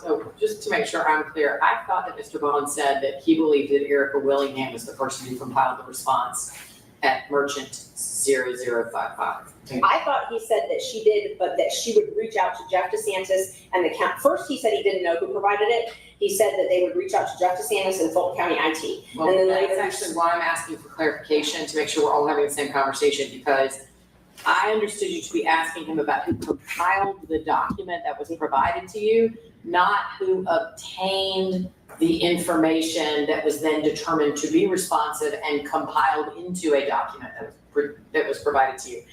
So just to make sure I'm clear, I thought that Mr. Bond said that he believed that Erica Willingham was the person who compiled the response at Merchant 0055. I thought he said that she did, but that she would reach out to Jeff DeSantis and the county. First, he said he didn't know who provided it. He said that they would reach out to Jeff DeSantis and Fulton County IT. Well, and then that's later, actually why I'm asking for clarification, to make sure we're all having the same conversation, because I understood you to be asking him about who compiled the document that was provided to you, not who obtained the information that was then determined to be responsive and compiled into a document that was provided to you.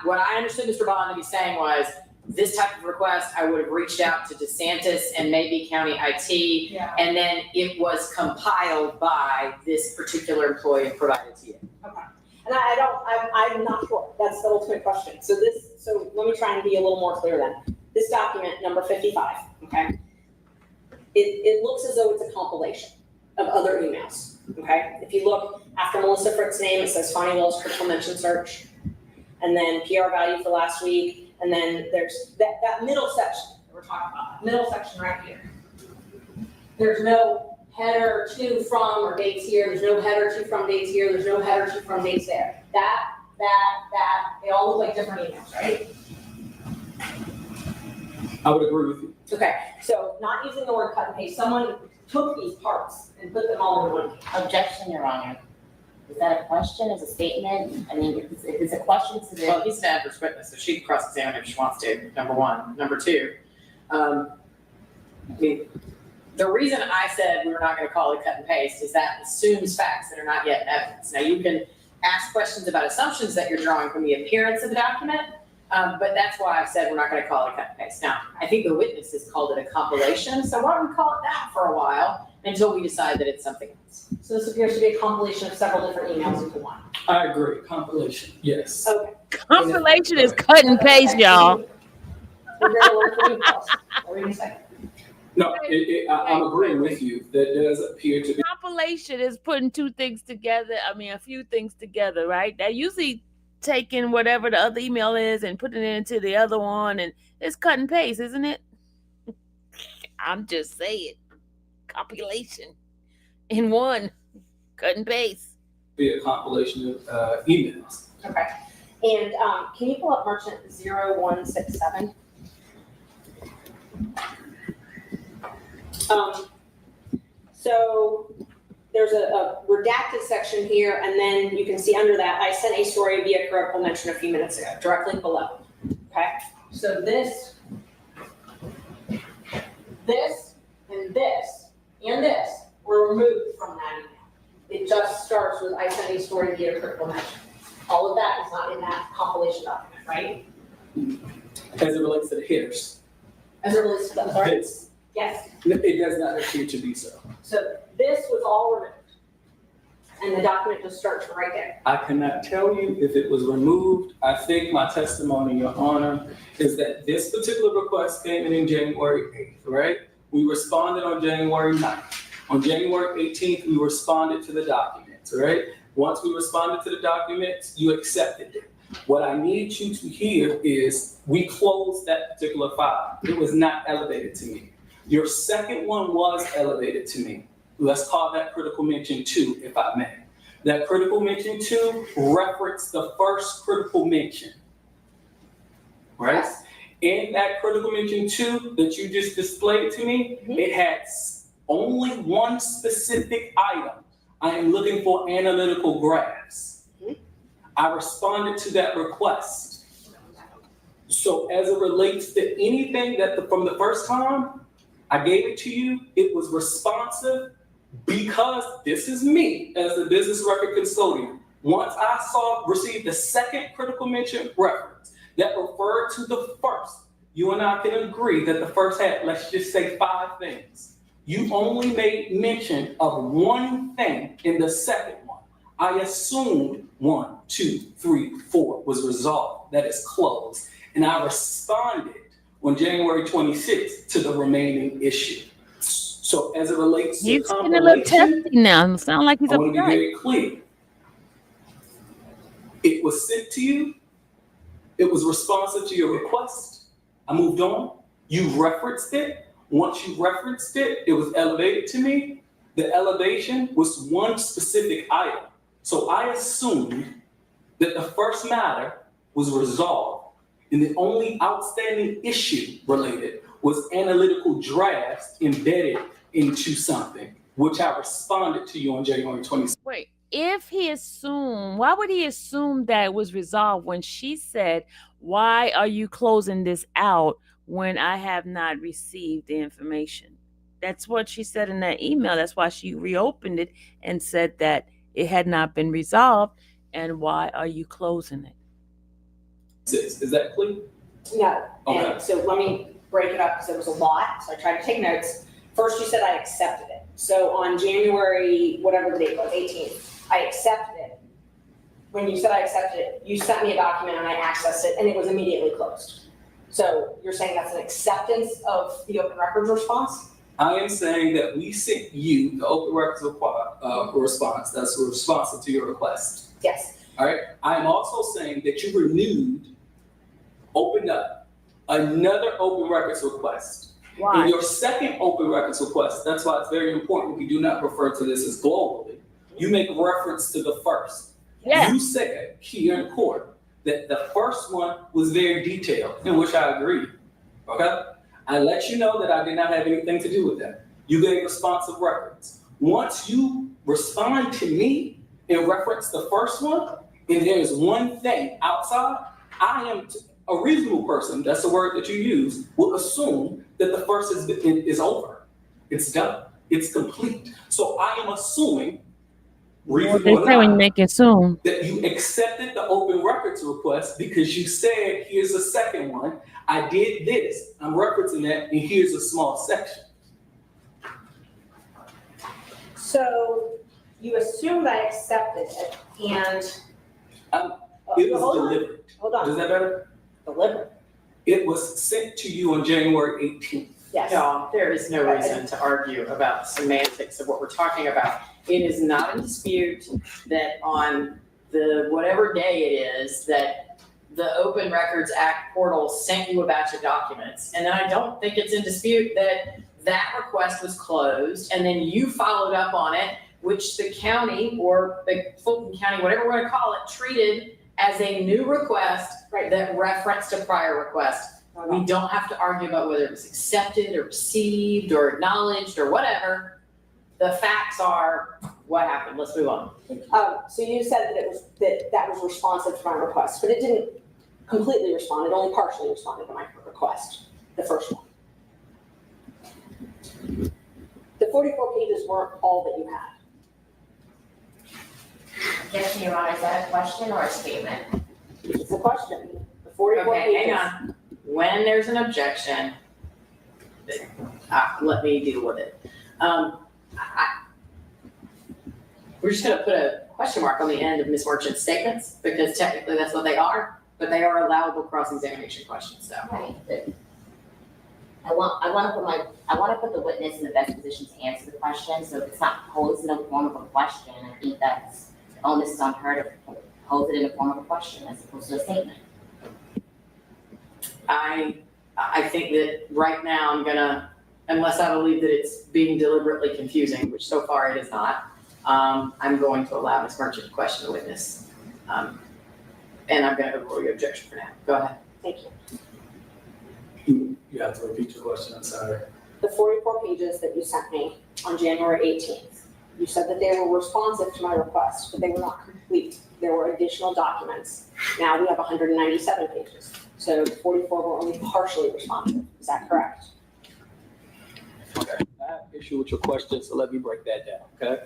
What I understood Mr. Bond to be saying was, this type of request, I would have reached out to DeSantis and maybe County IT, and then it was compiled by this particular employee and provided to you. okay. And I'm not sure. That's the ultimate question. So let me try and be a little more clear then. This document, number 55, okay? It looks as though it's a compilation of other emails, okay? If you look after Melissa Frick's name, it says Fani Willis critical mention search, and then PR value for last week, and then there's that middle section that we're talking about, middle section right here. There's no header to, from, or dates here. There's no header to, from, dates here. There's no header to, from, dates there. That, they all look like different emails, right? I would agree with you. Okay, so not using the word cut and paste, someone took these parts and put them all into one. Objection, Your Honor. Is that a question, is a statement? I mean, if it's a question to Well, the, he's an adverse witness, so she can cross-examine if she wants to, number one. Number two, the reason I said we were not gonna call it cut and paste is that assumes facts that are not yet in evidence. Now, you can ask questions about assumptions that you're drawing from the appearance of the document, but that's why I said we're not gonna call it cut and paste. Now, I think the witnesses called it a compilation, so why don't we call it that for a while until we decide that it's something else? So this appears to be a compilation of several different emails into one. I agree. Compilation, yes. Okay. Compilation is cut and paste, y'all. We're gonna learn from you, Paul. Wait a second. No, I'm agreeing with you. That does appear to be. Compilation is putting two things together. I mean, a few things together, right? That usually taking whatever the other email is and putting it into the other one, and it's cut and paste, isn't it? I'm just saying, compilation in one, cut and paste. Be a compilation of emails. Okay. And can you pull up Merchant 0167? So there's a redacted section here, and then you can see under that, I sent a story via critical mention a few minutes ago, directly below. Okay. So this, and this were removed from that email. It just starts with I sent a story via critical mention. All of that is not in that compilation document, right? As it relates to the headers. As it relates to the, sorry? It's- Yes. It does not appear to be so. So this was all removed. And the document just starts right there. I cannot tell you if it was removed. I think my testimony, Your Honor, is that this particular request came in January 8th, right? We responded on January 9th. On January 18th, we responded to the documents, right? Once we responded to the documents, you accepted it. What I need you to hear is we closed that particular file. It was not elevated to me. Your second one was elevated to me. Let's call that critical mention 2, if I may. That critical mention 2 referenced the first critical mention, right? In that critical mention 2 that you just displayed to me, it had only one specific item. I am looking for analytical graphs. I responded to that request. So as it relates to anything that from the first time I gave it to you, it was responsive because this is me as the business record custodian. Once I received the second critical mention reference that referred to the first, you and I can agree that the first had, let's just say, 5 things. You only made mention of one thing in the second one. I assumed 1, 2, 3, 4 was resolved, that is closed. And I responded on January 26th to the remaining issue. So as it relates to He's getting a little testy now. It sounds like he's I want to be upset. very clear. It was sent to you. It was responsive to your request. I moved on. You referenced it. Once you referenced it, it was elevated to me. The elevation was one specific item. So I assumed that the first matter was resolved, and the only outstanding issue related was analytical drafts embedded into something, which I responded to you on January 26th. Wait, if he assumed, why would he assume that it was resolved when she said, why are you closing this out when I have not received the information? That's what she said in that email. That's why she reopened it and said that it had not been resolved. And why are you closing it? Is that clear? No. Okay. And so let me break it up because there was a lot. So I tried to take notes. First, you said I accepted it. So on January, whatever the date was, 18th, I accepted it. When you said I accepted it, you sent me a document and I accessed it and it was immediately closed. So you're saying that's an acceptance of the open records response? I am saying that we sent you the open records response that's responsive to your request. Yes. All right. I am also saying that you opened up another open records request. Why? In your second open records request, that's why it's very important we do not refer to this as globally. You make reference to the first. Yeah. You said here in court that the first one was very detailed, in which I agree. Okay? I let you know that I did not have anything to do with that. You gave responsive records. Once you respond to me in reference to the first one, and there's one thing outside, I am a reasonable person, that's the word that you use, will assume that the first is over. It's done. It's complete. So I am assuming, What they say when you make it soon. that you accepted the open records request because you said, here's the second one. I did this. I'm referencing that, and here's a small section. So you assumed I accepted it and It was hold on. delivered. Hold on. Is that better? Delivered. It was sent to you on January 18th. Yes. No, there is no reason to argue about semantics of what we're talking about. It is not in dispute that on the whatever day it is that the Open Records Act portal sent you a batch of documents. And then I don't think it's in dispute that that request was closed and then you followed up on it, which the county or the Fulton County, whatever we're gonna call it, treated as a new request that referenced a prior request. We don't have to argue about whether it was accepted or received or acknowledged or whatever. The facts are what happened. Let's move on. So you said that it was that was responsive to my request, but it didn't completely respond. It only partially responded to my request, the first one. The 44 pages weren't all that you had. Yes, Your Honor, is that a question or a statement? It's a question. The 44 Okay, pages. hang on. When there's an objection, let me deal with it. We're just gonna put a question mark on the end of Ms. Merchant's statements, because technically that's what they are, but they are allowable cross-examination questions, so. Right, but I want to put the witness in the best position to answer the question, so if it's not posed in the form of a question, I think that's, the onus is on her to pose it in the form of a question as opposed to a statement. I think that right now I'm gonna, unless I believe that it's being deliberately confusing, which so far it is not, I'm going to allow Ms. Merchant to question the witness. And I'm gonna overrule your objection for now. Go ahead. Thank you. You have to repeat your question, I'm sorry. The 44 pages that you sent me on January 18th, you said that they were responsive to my request, but they were not complete. There were additional documents. Now we have 197 pages. So 44 were only partially responsive. Is that correct? Okay, I have issue with your question, so let me break that down, okay?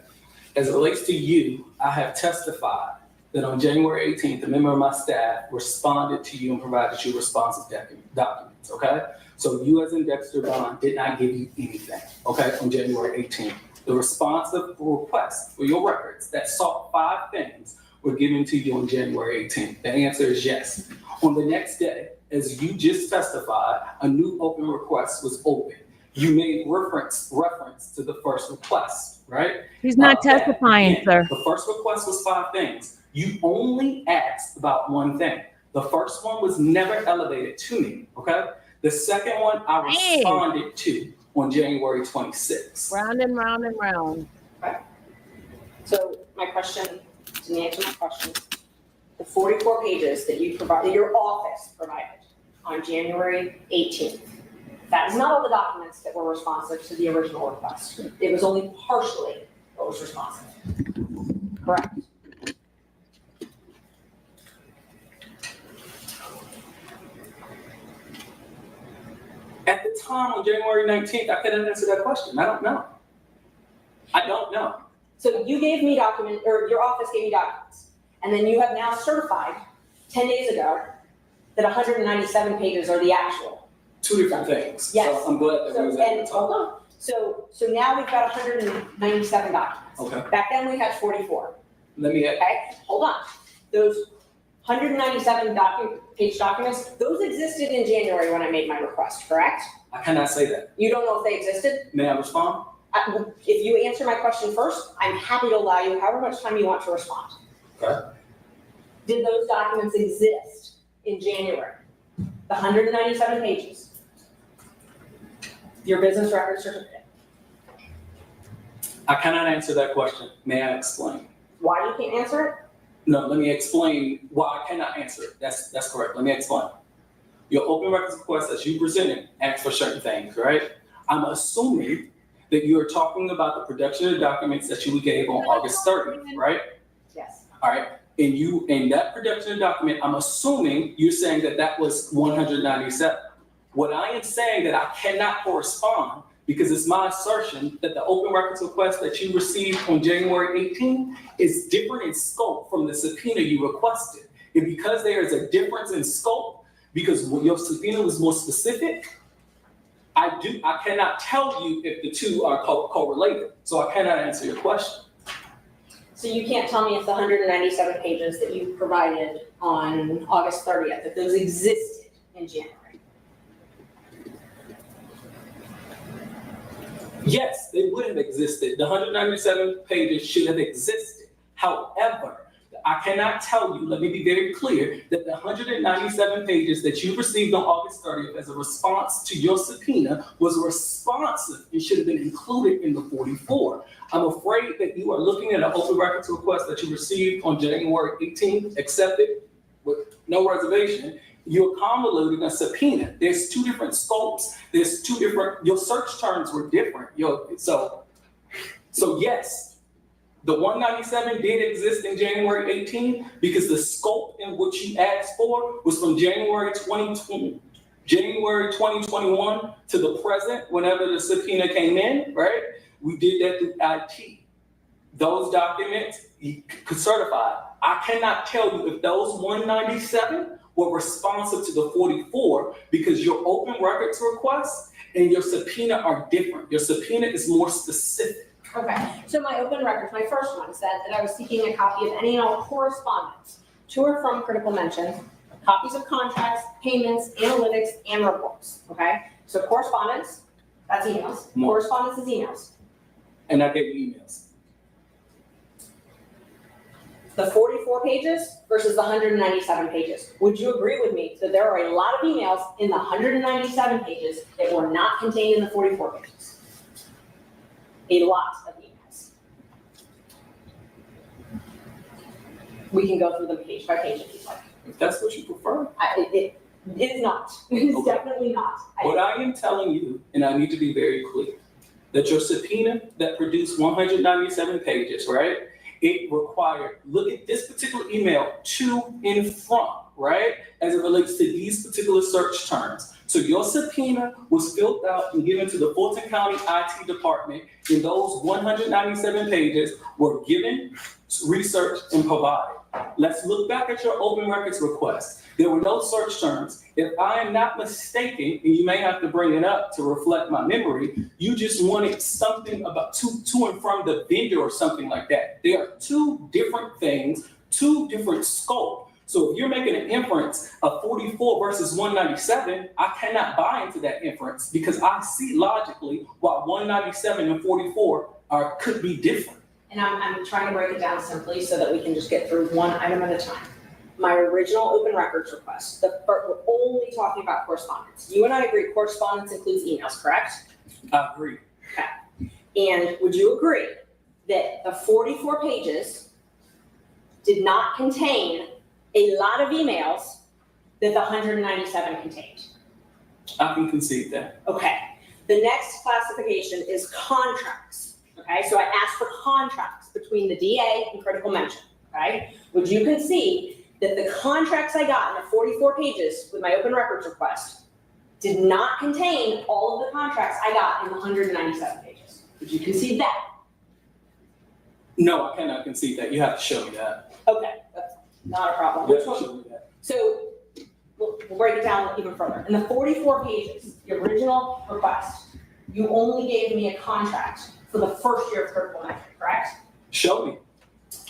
As it relates to you, I have testified that on January 18th, a member of my staff responded to you and provided you responsive documents, okay? So you, as in Dexter Bond, did not give you anything, okay, on January 18th. The responsive request for your records that sought 5 things were given to you on January 18th. The answer is yes. On the next day, as you just testified, a new open request was opened. You made reference to the first request, right? He's not testifying, Again, sir. The first request was 5 things. You only asked about one thing. The first one was never elevated to me, okay? The second one I responded to on January 26th. Round and round and round. So my question, to answer my question, the 44 pages that you provided, your office provided on January 18th, that is not all the documents that were responsive to the original request. It was only partially what was responsive. Correct. At the time on January 19th, I couldn't answer that question. I don't know. I don't know. So you gave me documents, or your office gave me documents, and then you have now certified 10 days ago that 197 pages are the actual. 2 different things. Yes. So I'm glad that we was So, able and to hold talk. on. So now we've got 197 documents. Okay. Back then we had 44. Let me, Okay, hold on. Those 197 page documents, those existed in January when I made my request, correct? I cannot say that. You don't know if they existed? May I respond? If you answer my question first, I'm happy to allow you however much time you want to respond. Okay. Did those documents exist in January? The 197 pages? Your business record certificate? I cannot answer that question. May I explain? Why you can't answer it? No, let me explain why I cannot answer it. That's correct. Let me explain. Your open records request that you presented asks for certain things, right? I'm assuming that you are talking about the production of documents that you gave on August 30th, right? Yes. All right. And you, in that production document, I'm assuming you're saying that that was 197. What I am saying that I cannot correspond, because it's my assertion that the open records request that you received on January 18th is different in scope from the subpoena you requested. And because there is a difference in scope, because your subpoena was more specific, I cannot tell you if the two are correlated. So I cannot answer your question. So you can't tell me if the 197 pages that you provided on August 30th, if those existed in January? Yes, they would have existed. The 197 pages should have existed. However, I cannot tell you, let me be very clear, that the 197 pages that you received on August 30th as a response to your subpoena was responsive and should have been included in the 44. I'm afraid that you are looking at an open records request that you received on January 18th, accepted with no reservation. You're convoluting a subpoena. There's 2 different scopes. There's 2 different, your search terms were different. So yes, the 197 did exist in January 18 because the scope in which you asked for was from January 2021 to the present, whenever the subpoena came in, right? We did that through IT. Those documents you could certify. I cannot tell you if those 197 were responsive to the 44 because your open records request and your subpoena are different. Your subpoena is more specific. Okay, so my open records, my first one said that I was seeking a copy of any and all correspondence to or from critical mention, copies of contracts, payments, analytics, and reports, okay? So correspondence, that's emails. More. Correspondence is emails. And I gave you emails. The 44 pages versus the 197 pages. Would you agree with me that there are a lot of emails in the 197 pages that were not contained in the 44 pages? A lot of emails. We can go through them page by page if you'd like. If that's what you prefer. It is not. It's Okay. definitely not. What I am telling you, and I need to be very clear, that your subpoena that produced 197 pages, right? It required, look at this particular email to and from, right? As it relates to these particular search terms. So your subpoena was filled out and given to the Fulton County IT department, and those 197 pages were given, researched, and provided. Let's look back at your open records request. There were no search terms. If I am not mistaken, and you may have to bring it up to reflect my memory, you just wanted something about to and from the vendor or something like that. They are two different things, two different scope. So if you're making an inference of 44 versus 197, I cannot buy into that inference because I see logically why 197 and 44 could be different. And I'm trying to break it down simply so that we can just get through one item at a time. My original open records request, we're only talking about correspondence. You and I agree correspondence includes emails, correct? I agree. Okay. And would you agree that the 44 pages did not contain a lot of emails that the 197 contained? I can concede that. Okay. The next classification is contracts. Okay, so I asked for contracts between the DA and critical mention. Okay, would you concede that the contracts I got in the 44 pages with my open records request did not contain all of the contracts I got in the 197 pages? Would you concede that? No, I cannot concede that. You have to show me that. Okay, that's not a problem. You Which have to one? show me that. So we'll break it down even further. In the 44 pages, the original request, you only gave me a contract for the first year of critical mention, correct? Show me.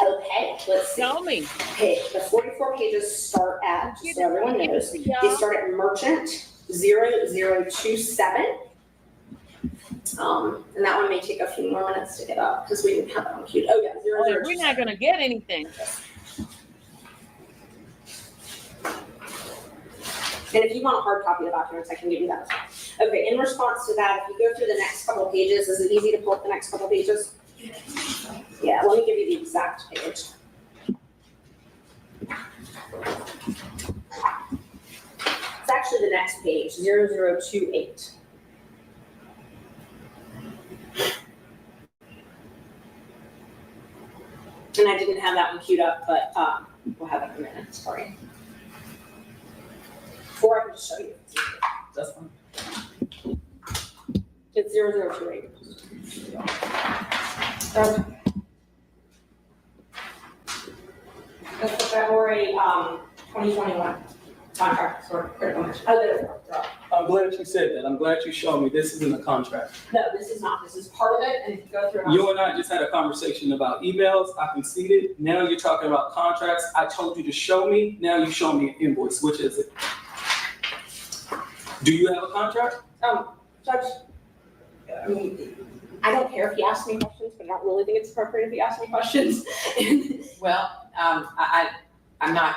Okay, let's see. Tell me. Okay, the 44 pages start at, just so everyone knows, they Yeah. start at merchant 0027. And that one may take a few more minutes to get up because we didn't have that one queued. Oh, yeah, 0027. We're not gonna get anything. And if you want a hard copy of the documents, I can give you that as well. Okay, in response to that, if you go through the next couple of pages, is it easy to pull up the next couple of pages? Yeah, let me give you the exact page. It's actually the next page, 0028. And I didn't have that one queued up, but we'll have it in a minute, sorry. Or I can just show you. That's fine. It's 0028. Okay. That's the February 2021 contract for critical mention. Oh, there we go. I'm glad you said that. I'm glad you showed me this isn't a contract. No, this is not. This is part of it, and if you go through. You and I just had a conversation about emails. I conceded. Now you're talking about contracts. I told you to show me. Now you show me an invoice. Which is it? Do you have a contract? Judge, I mean, I don't care if you ask me questions, but I don't really think it's appropriate if you ask me questions. Well, I'm not,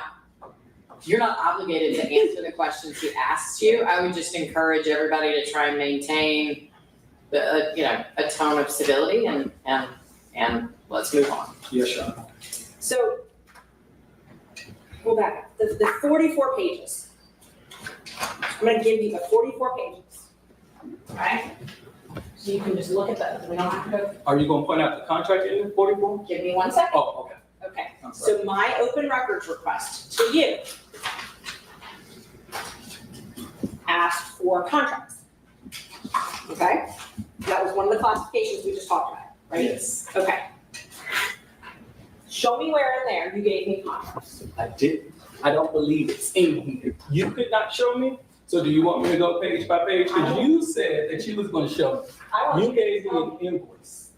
you're not obligated to answer the questions he asks you. I would just encourage everybody to try and maintain a tone of civility and let's move on. Yes, Sean. So, go back, the 44 pages. I'm gonna give you the 44 pages, okay? So you can just look at them, we don't have to go, Are you gonna point out the contract in 44? give me 1 second. Oh, okay. Okay, I'm sorry. so my open records request to you asked for contracts. Okay? That was one of the classifications we just talked about, right? Yes, Okay. Show me where in there you gave me contracts. I did. I don't believe it's in here. You could not show me. So do you want me to go page by page? Because you said that you was gonna show me. I want You you gave me to an invoice.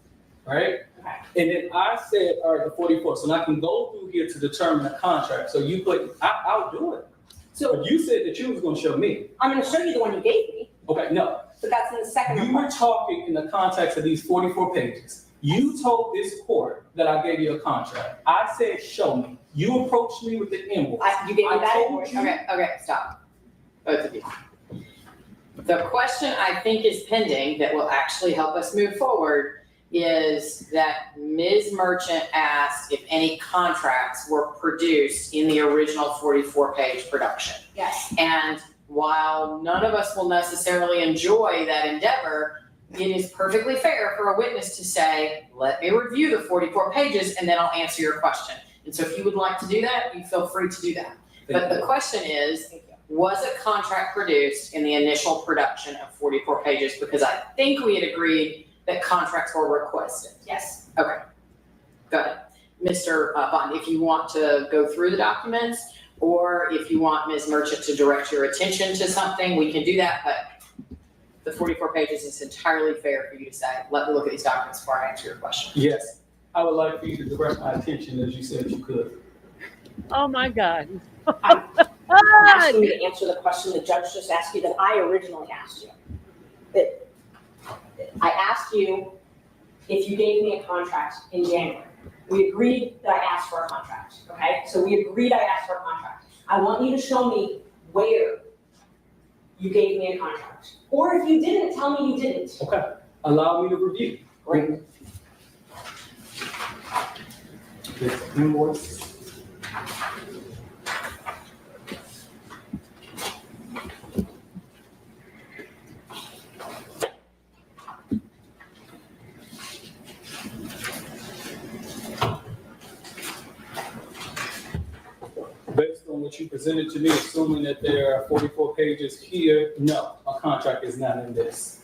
right? Okay. And then I said, all right, the 44. So now I can go through here to determine a contract. So you put, I'll do it. So But you said that you was gonna show me. I'm gonna show you the one you gave me, Okay, no. but that's in the second You were request. talking in the context of these 44 pages. You told this court that I gave you a contract. I said, show me. You approached me with the invoice. You gave me I that told invoice. you- Okay, stop. Both of you. The question I think is pending that will actually help us move forward is that Ms. Merchant asked if any contracts were produced in the original 44-page production. Yes. And while none of us will necessarily enjoy that endeavor, it is perfectly fair for a witness to say, let me review the 44 pages and then I'll answer your question. And so if you would like to do that, you feel free to do that. But the question is, was a contract produced in the initial production of 44 pages? Because I think we had agreed that contracts were requested. Yes. Okay, go ahead. Mr. Bond, if you want to go through the documents, or if you want Ms. Merchant to direct your attention to something, we can do that, but the 44 pages is entirely fair for you to say, let me look at these documents before I answer your question. Yes, I would like for you to direct my attention as you said you could. Oh my God. I'm asking you to answer the question the judge just asked you that I originally asked you. That I asked you if you gave me a contract in January. We agreed that I asked for a contract, okay? So we agreed I asked for a contract. I want you to show me where you gave me a contract. Or if you didn't, tell me you didn't. Okay, allow me to review. Great. This invoice. Based on what you presented to me, assuming that there are 44 pages here, no, a contract is not in this.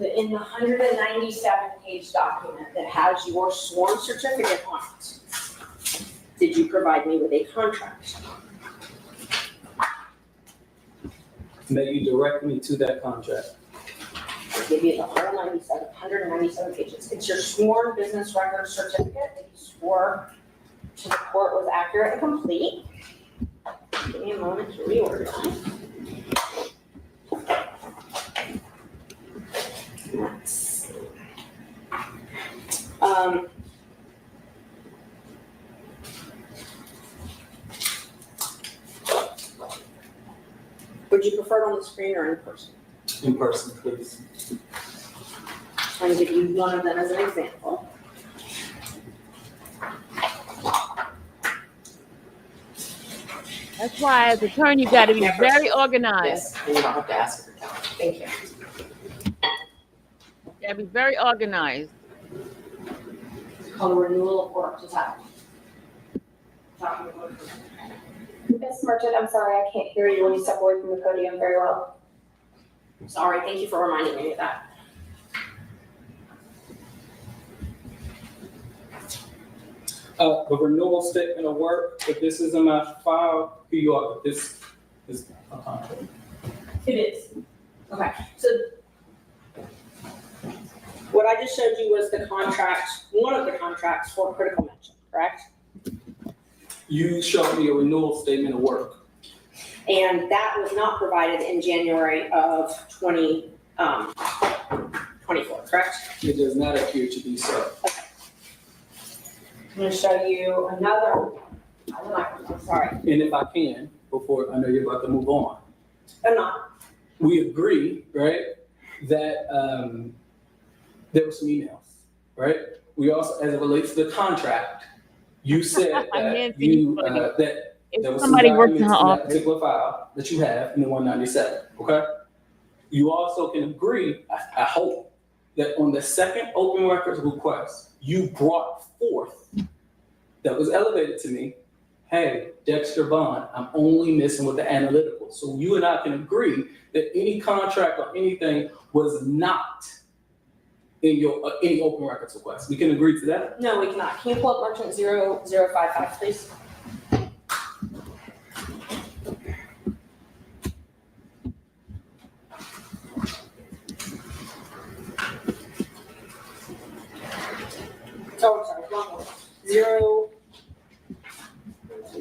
In the 197-page document that has your sworn certificate on it, did you provide me with a contract? May you direct me to that contract? I'll give you the 197 pages. It's your sworn business record certificate that you swore to the court was accurate and complete. Give me a moment to reorganize. Let's see. Would you prefer it on the screen or in person? In person, please. I'm going to give you one of them as an example. That's why as an attorney, you got to be very organized. Yes, and you don't have to ask every time. Thank you. You got to be very organized. It's called a renewal of work to title. Ms. Merchant, I'm sorry, I can't hear you when you step away from the podium very well. Sorry, thank you for reminding me of that. The renewal statement of work, if this is in my file, you are, this is a contract. It is. Okay, so what I just showed you was the contract, one of the contracts for critical mention, correct? You showed me a renewal statement of work. And that was not provided in January of 2024, correct? It does not appear to be so. I'm going to show you another, I'm sorry, And if I can, before I know you're about to move on, I'm not. we agree, right, that there were some emails, right? We also, as it relates to the contract, you said that Nancy, you, funny. that there If was some somebody works in documents her in that office, particular file that you have in the 197, okay? You also can agree, I hope, that on the second open records request, you brought forth, that was elevated to me, hey, Dexter Bond, I'm only missing with the analytical. So you and I can agree that any contract or anything was not in your, any open records request. We can agree to that? No, we cannot. Can you pull up merchant 0055, please? we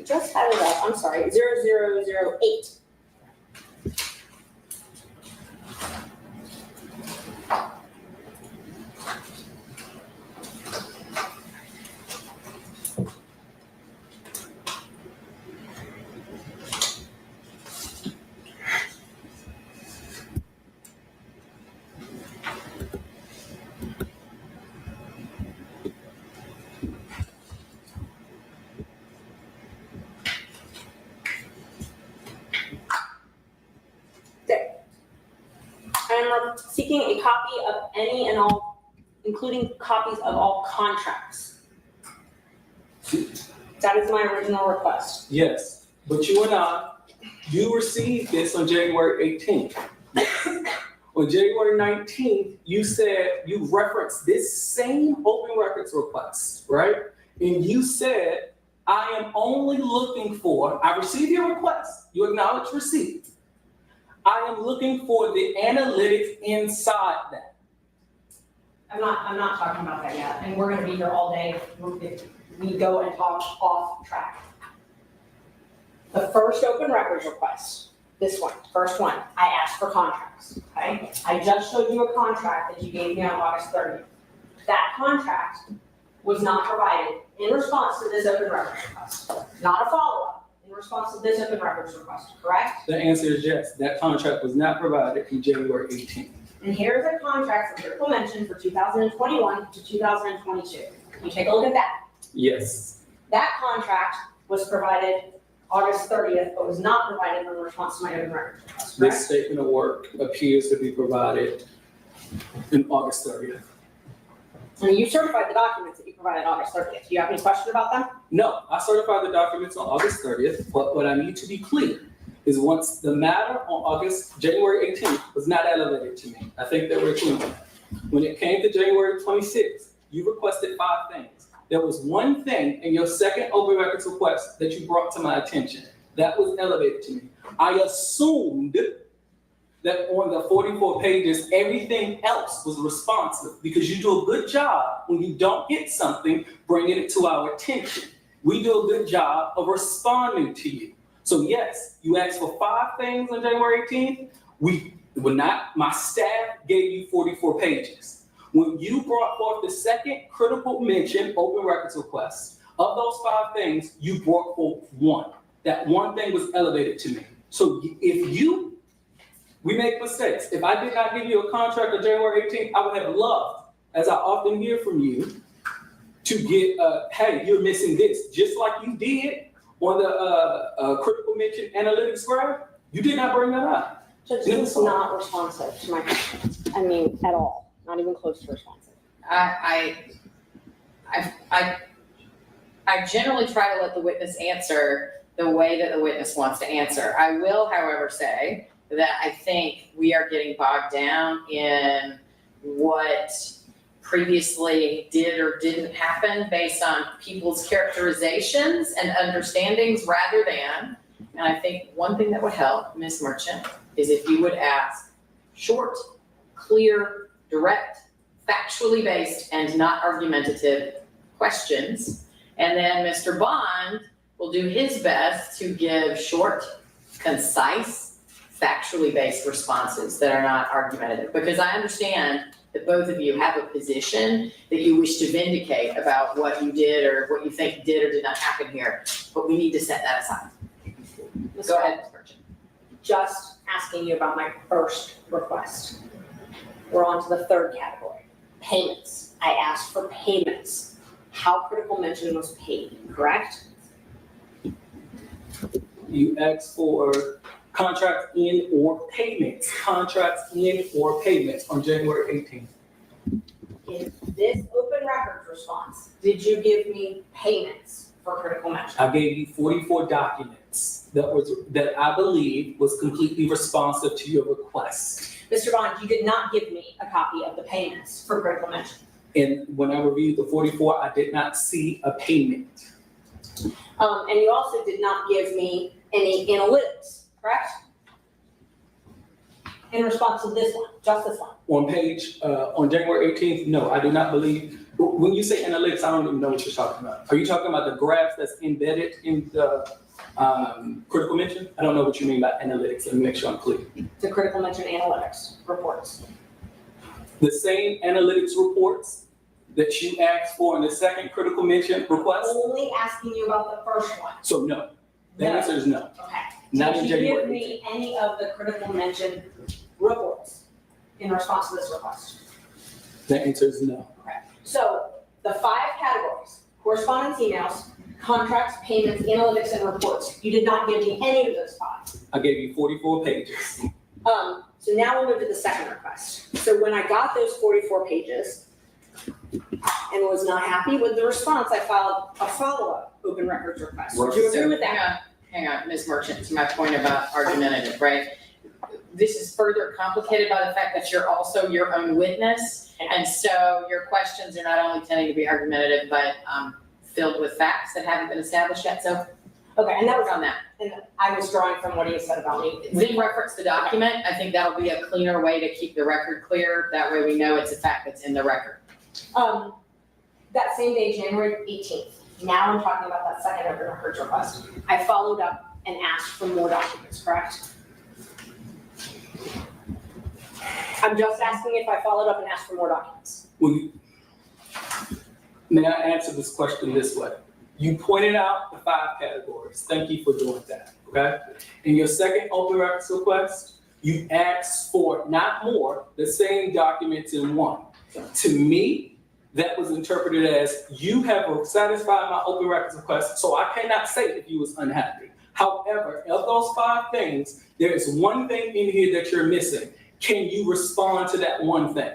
just had it up, I'm sorry, 0008. I'm seeking a copy of any and all, including copies of all contracts. That is my original request. Yes, but you received this on January 18th. On January 19th, you said, you referenced this same open records request, right? And you said, I am only looking for, I received your request, you acknowledge receipt. I am looking for the analytics inside that. I'm not talking about that yet, and we're gonna be here all day if we go and talk off track. The first open records request, this one, first one, I asked for contracts, okay? I just showed you a contract that you gave me on August 30th. That contract was not provided in response to this open records request, not a follow-up, in response to this open records request, correct? The answer is yes, that contract was not provided in January 18th. And here's a contract for critical mention for 2021 to 2022. Can you take a look at that? Yes. That contract was provided August 30th, but was not provided in response to my open records request, correct? This statement of work appears to be provided in August 30th. And you certified the documents that you provided August 30th. Do you have any question about them? No, I certified the documents on August 30th, but what I need to be clear is once the matter on January 18th was not elevated to me, I think that we're clear. When it came to January 26th, you requested 5 things. There was one thing in your second open records request that you brought to my attention. That was elevated to me. I assumed that on the 44 pages, everything else was responsive because you do a good job when you don't get something, bringing it to our attention. We do a good job of responding to you. So yes, you asked for 5 things on January 18th. My staff gave you 44 pages. When you brought forth the second critical mention open records request, of those 5 things, you brought forth 1. That one thing was elevated to me. So we make mistakes. If I did not give you a contract on January 18th, I would have loved, as I often hear from you, to get, hey, you're missing this, just like you did on the critical mention analytics square. You did not bring that up. Judge, this is not responsive to my questions. I mean, at all. Not even close to responsive. I generally try to let the witness answer the way that the witness wants to answer. I will, however, say that I think we are getting bogged down in what previously did or didn't happen based on people's characterizations and understandings rather than, and I think one thing that would help, Ms. Merchant, is if you would ask short, clear, direct, factually based, and not argumentative questions. And then Mr. Bond will do his best to give short, concise, factually based responses that are not argumentative. Because I understand that both of you have a position that you wish to vindicate about what you did or what you think did or did not happen here. But we need to set that aside. Go ahead, Ms. Merchant. Just asking you about my first request. We're on to the third category, payments. I asked for payments. How critical mention was paid, correct? You asked for contracts in or payments, on January 18th. In this open records response, did you give me payments for critical mention? I gave you 44 documents that I believe was completely responsive to your request. Mr. Bond, you did not give me a copy of the payments for critical mention. And when I reviewed the 44, I did not see a payment. And you also did not give me any analytics, correct? In response to this one, just this one. On January 18th, no, I do not believe When you say analytics, I don't even know what you're talking about. Are you talking about the graphs that's embedded in the critical mention? I don't know what you mean by analytics. Let me make sure I'm clear. The critical mention analytics reports. The same analytics reports that you asked for in the second critical mention request? Only asking you about the first one. So no. The No. answer is no. Okay. Not in Did you give January. me any of the critical mention reports in response to this request? The answer is no. So the 5 categories, correspondence emails, contracts, payments, analytics, and reports, you did not give me any of those 5. I gave you 44 pages. So now we'll move to the second request. So when I got those 44 pages and was not happy with the response, I filed a follow-up open records request. Would you agree with that? Hang on, Ms. Merchant, to my point about argumentative, right? This is further complicated by the fact that you're also your own witness. And so your questions are not only tending to be argumentative, but filled with facts that haven't been established yet. So Okay, and that was work on that. and I was drawing from what he said about me. Then reference the document. I think that'll be a cleaner way to keep the record clear. That way we know it's a fact that's in the record. That same day, January 18th, now I'm talking about that second open records request. I followed up and asked for more documents, correct? I'm just asking if I followed up and asked for more documents. May I answer this question this way? You pointed out the 5 categories. Thank you for doing that, okay? In your second open records request, you asked for not more, the same documents in one. To me, that was interpreted as you have satisfied my open records request, so I cannot say if you was unhappy. However, of those 5 things, there is one thing in here that you're missing. Can you respond to that one thing?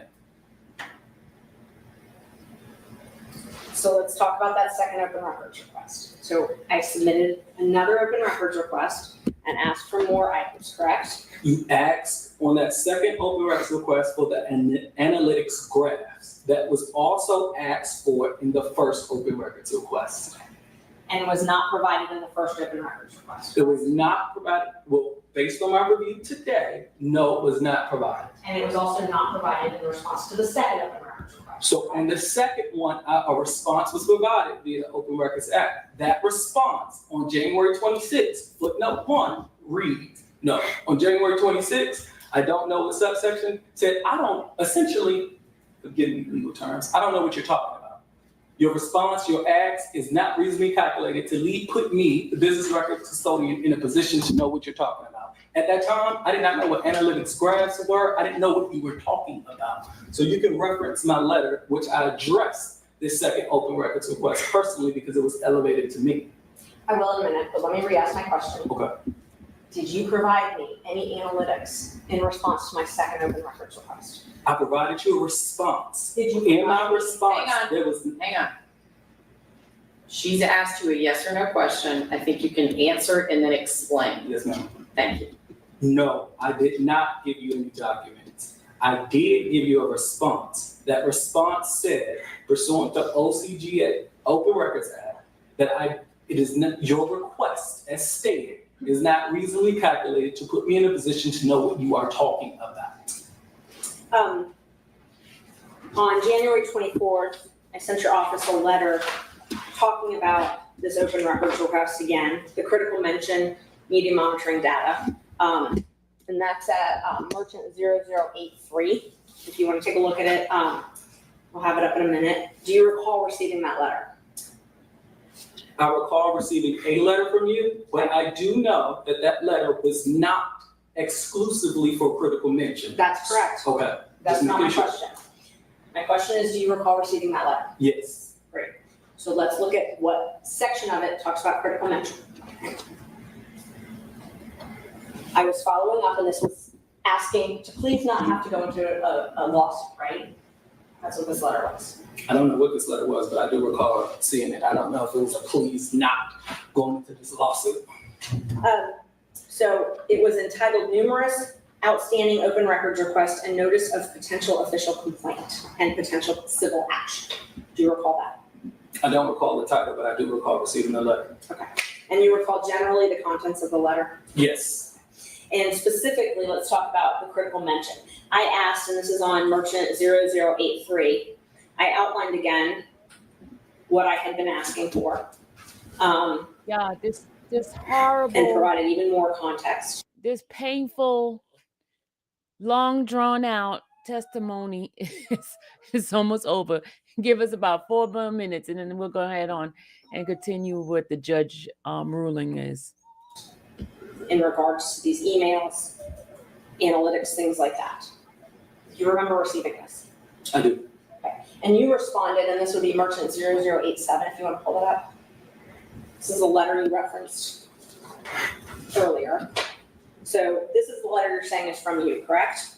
So let's talk about that second open records request. So I submitted another open records request and asked for more items, correct? You asked on that second open records request for the analytics graphs. That was also asked for in the first open records request. And was not provided in the first open records request. It was not provided, well, based on my review today, no, it was not provided. And it was also not provided in response to the second open records request. So in the second one, a response was provided via the Open Records Act. That response on January 26th, footnote 1 reads, no, on January 26th, I don't know what subsection said, essentially, forgive me legal terms, I don't know what you're talking about. Your response, your ask is not reasonably calculated to put me, the business records custodian, in a position to know what you're talking about. At that time, I did not know what analytics graphs were. I didn't know what you were talking about. So you can reference my letter, which I addressed this second open records request personally because it was elevated to me. I will in a minute, but let me re-ask my question. Okay. Did you provide me any analytics in response to my second open records request? I provided you a response. Did you? In my response, Hang on. there was, Hang on. She's asked you a yes or no question. I think you can answer and then explain. yes, ma'am. Thank you. No, I did not give you any documents. I did give you a response. That response said, pursuant to OCGA, Open Records Act, that it is not your request, as stated, is not reasonably calculated to put me in a position to know what you are talking about. On January 24th, I sent your office a letter talking about this open records request again, the critical mention, media monitoring data. And that's at Merchant 0083. If you want to take a look at it, we'll have it up in a minute. Do you recall receiving that letter? I recall receiving a letter from you, but I do know that that letter was not exclusively for critical mention. That's correct. Okay. That's Just not my making sure. question. My question is, do you recall receiving that letter? Yes. Great. So let's look at what section of it talks about critical mention. I was following up, and this was asking to please not have to go into a lawsuit, right? That's what this letter was. I don't know what this letter was, but I do recall seeing it. I don't know if it was a please not going into this lawsuit. So it was entitled Numerous Outstanding Open Records Requests and Notice of Potential Official Complaint and Potential Civil Action. Do you recall that? I don't recall the title, but I do recall receiving the letter. Okay. And you recall generally the contents of the letter? Yes. And specifically, let's talk about the critical mention. I asked, and this is on Merchant 0083, I outlined again what I had been asking for. Yeah, this And horrible, provided even more context. this painful, long drawn out testimony is almost over. Give us about 4 more minutes, and then we'll go ahead on and continue what the judge ruling is. In regards to these emails, analytics, things like that. Do you remember receiving this? I do. Okay. And you responded, and this would be merchant 0087, if you want to pull it up. This is a letter you referenced earlier. So this is the letter you're saying is from you, correct?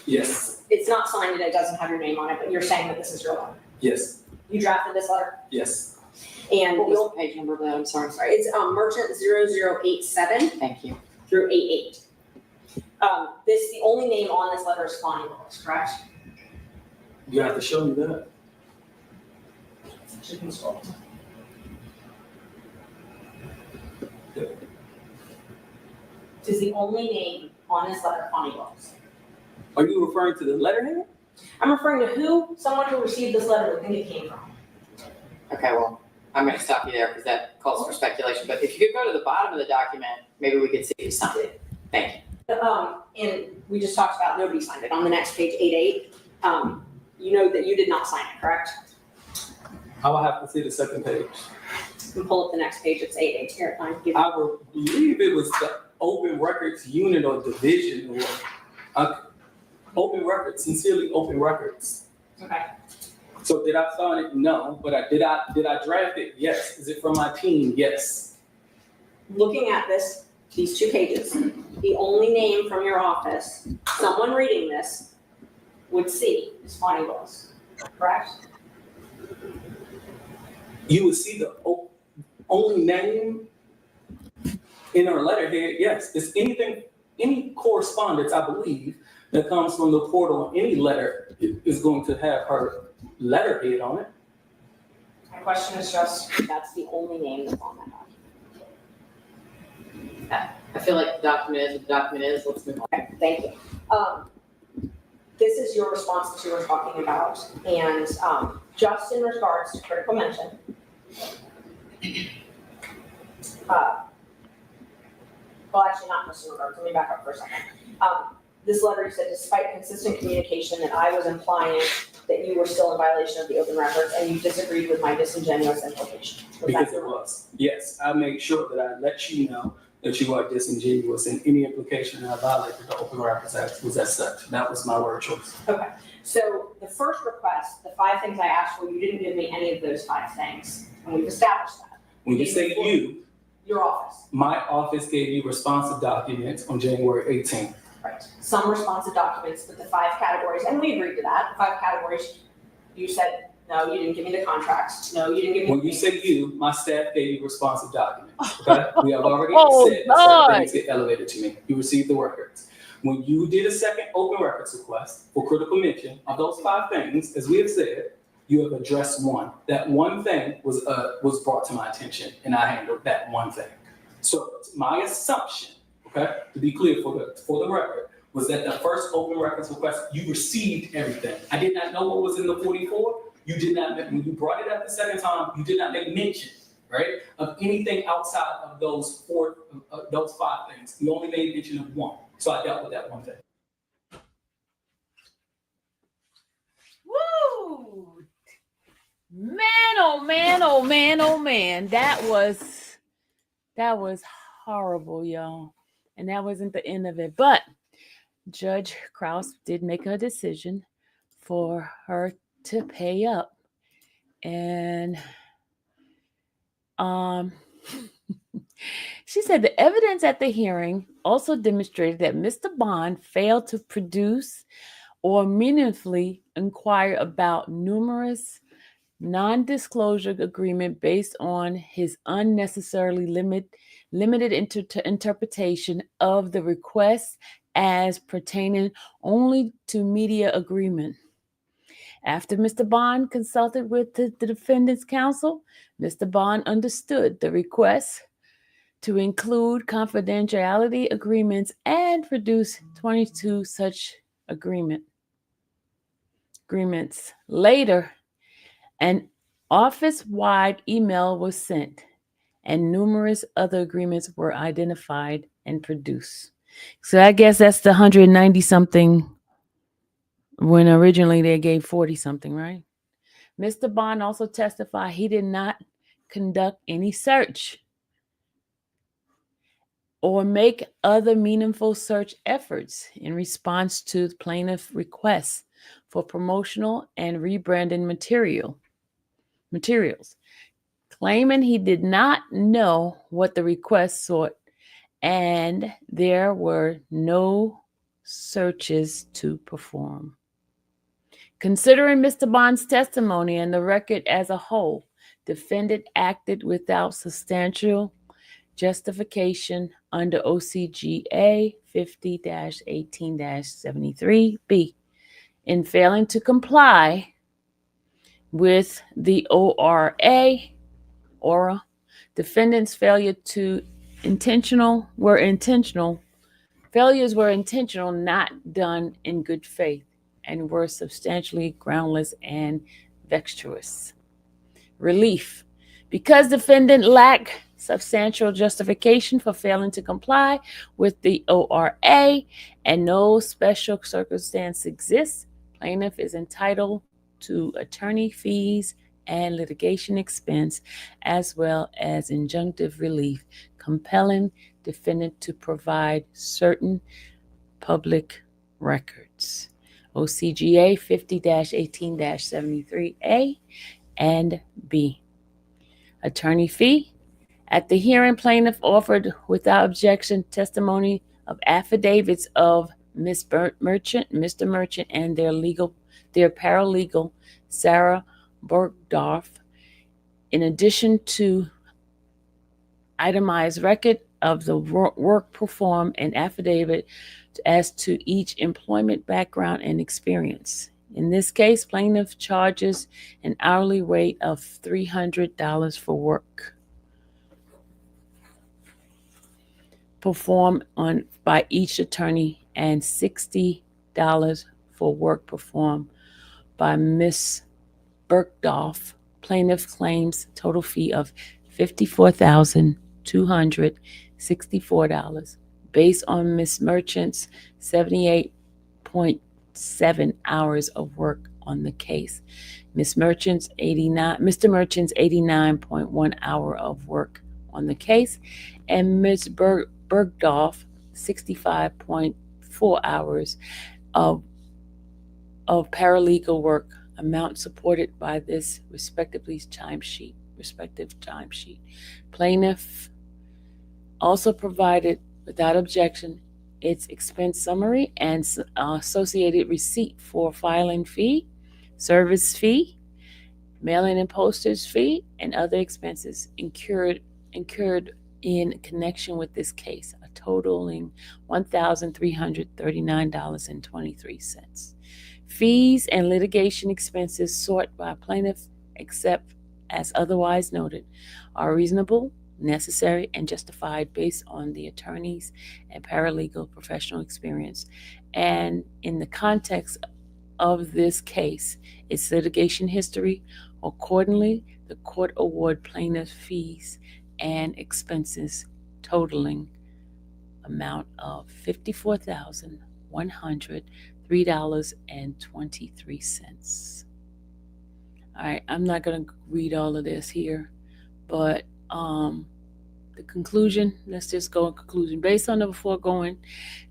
Yes. It's not signed and it doesn't have your name on it, but you're saying that this is your letter. Yes. You drafted this letter? Yes. And What was the page number of that? I'm sorry. sorry, it's merchant 0087 Thank you. through 88. The only name on this letter is Fani, correct? You have to show me that. Is the only name on this letter Fani Willis? Are you referring to the letterhead? I'm referring to someone who received this letter would think it came from. Okay, well, I'm gonna stop you there because that calls for speculation, but if you could go to the bottom of the document, maybe we could see who signed it. Thank you. And we just talked about nobody signed it. On the next page, 88, you know that you did not sign it, correct? I will have to see the second page. You can pull up the next page, it's 88. Here, fine. I would believe it was the open records unit or division or open records, sincerely open records. Okay. So did I sign it? No. But did I draft it? Yes. Is it from my team? Yes. Looking at these 2 pages, the only name from your office, someone reading this would see is Fani Willis, correct? You would see the only name in our letterhead. Yes. It's any correspondence, I believe, that comes from the portal on any letter is going to have her letterhead on it. My question is just, that's the only name that's on that document. I feel like the document is what the document is. Let's move on. Okay, thank you. This is your response that you were talking about, and just in regards to critical mention, well, actually not just in regards, let me back up for a second. This letter, you said, despite consistent communication, that I was implying that you were still in violation of the open records, and you disagreed with my disingenuous implication. Because it was. Yes, I made sure that I let you know that you are disingenuous, and any implication that I violated the Open Records Act was as such. That was my word choice. Okay, so the first request, the 5 things I asked for, you didn't give me any of those 5 things, and we've established that. When you say you, Your office, my office gave you responsive documents on January 18th. right? Some responsive documents, but the 5 categories, and we agreed to that, the 5 categories, you said, no, you didn't give me the contracts, no, you didn't give me. When you say you, my staff gave you responsive documents, okay? We have already said that Lord. certain things get elevated to me. You received the records. When you did a second open records request for critical mention of those 5 things, as we have said, you have addressed one. That one thing was brought to my attention, and I handled that one thing. So my assumption, okay, to be clear for the record, was that the first open records request, you received everything. I did not know what was in the 44. You did not, when you brought it up the second time, you did not make mention, right, of anything outside of those 5 things. You only made mention of one. So I dealt with that one thing. Woo! Man, oh man, oh man, oh man. That was horrible, y'all. And that wasn't the end of it. But Judge Krause did make a decision for her to pay up. And she said the evidence at the hearing also demonstrated that Mr. Bond failed to produce or meaningfully inquire about numerous non-disclosure agreement based on his unnecessarily limited interpretation of the request as pertaining only to media agreement. After Mr. Bond consulted with the defendant's counsel, Mr. Bond understood the request to include confidentiality agreements and produce 22 such agreements. Later, An office-wide email was sent, and numerous other agreements were identified and produced. So I guess that's the 190 something when originally they gave 40 something, right? Mr. Bond also testified he did not conduct any search or make other meaningful search efforts in response to plaintiff requests for promotional and rebranding materials, claiming he did not know what the request sought and there were no searches to perform. Considering Mr. Bond's testimony and the record as a whole, defendant acted without substantial justification under OCGA 50-18-73B in failing to comply with the ORA. Defendant's failures were intentional, not done in good faith, and were substantially groundless and vexatious. Relief. Because defendant lacked substantial justification for failing to comply with the ORA and no special circumstance exists, plaintiff is entitled to attorney fees and litigation expense, as well as injunctive relief, compelling defendant to provide certain public records. OCGA 50-18-73A and B. Attorney fee. At the hearing, plaintiff offered without objection testimony of affidavits of Mr. Merchant, and their paralegal, Sarah Bergdorf, in addition to itemized record of the work performed and affidavit as to each employment background and experience. In this case, plaintiff charges an hourly rate of $300 for work performed by each attorney and $60 for work performed by Ms. Bergdorf. Plaintiff claims total fee of $54,264 based on Ms. Merchant's 78.7 hours of work on the case, Mr. Merchant's 89.1 hour of work on the case, and Ms. Bergdorf 65.4 hours of paralegal work, amount supported by this respective timesheet. Plaintiff also provided without objection its expense summary and associated receipt for filing fee, service fee, mailing and postage fee, and other expenses incurred in connection with this case, totaling $1,339.23. Fees and litigation expenses sought by plaintiff, except as otherwise noted, are reasonable, necessary, and justified based on the attorney's and paralegal professional experience. And in the context of this case, its litigation history, accordingly, the court award plaintiff fees and expenses totaling amount of $54,103.23. All right, I'm not going to read all of this here, but the conclusion, let's just go in conclusion. Based on the foregoing,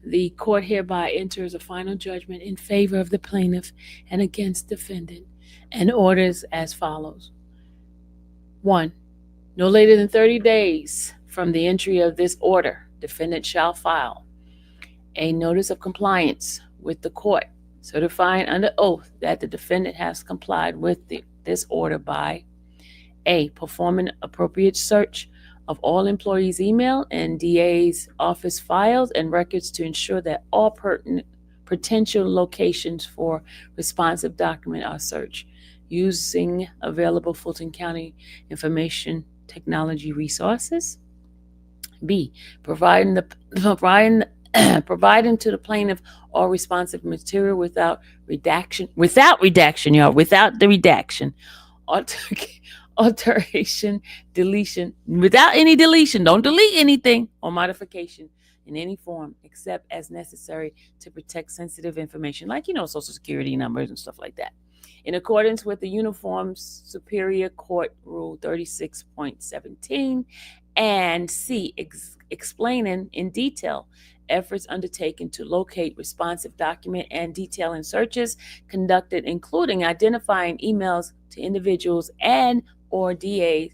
the court hereby enters a final judgment in favor of the plaintiff and against defendant, and orders as follows. 1. No later than 30 days from the entry of this order, defendant shall file a notice of compliance with the court, certifying under oath that the defendant has complied with this order by A. Performing appropriate search of all employees' email and DA's office files and records to ensure that all potential locations for responsive document are searched using available Fulton County information technology resources. B. Providing to the plaintiff all responsive material without the redaction, alteration, deletion, without any deletion, don't delete anything, or modification in any form except as necessary to protect sensitive information like, social security numbers and stuff like that. In accordance with the Uniform Superior Court Rule 36.17 and C, explaining in detail efforts undertaken to locate responsive document and detailing searches conducted, including identifying emails to individuals and or DAs,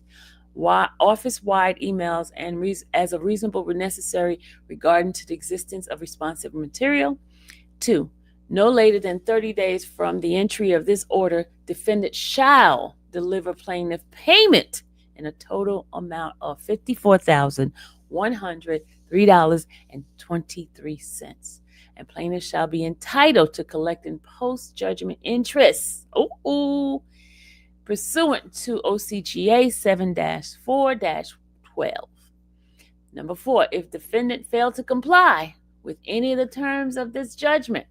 office-wide emails, and as a reasonable necessary regarding to the existence of responsive material. 2, no later than 30 days from the entry of this order, defendant shall deliver plaintiff payment in a total amount of $54,103.23. And plaintiff shall be entitled to collecting post-judgment interest pursuant to OCGA 7-4-12. Number 4, if defendant failed to comply with any of the terms of this judgment,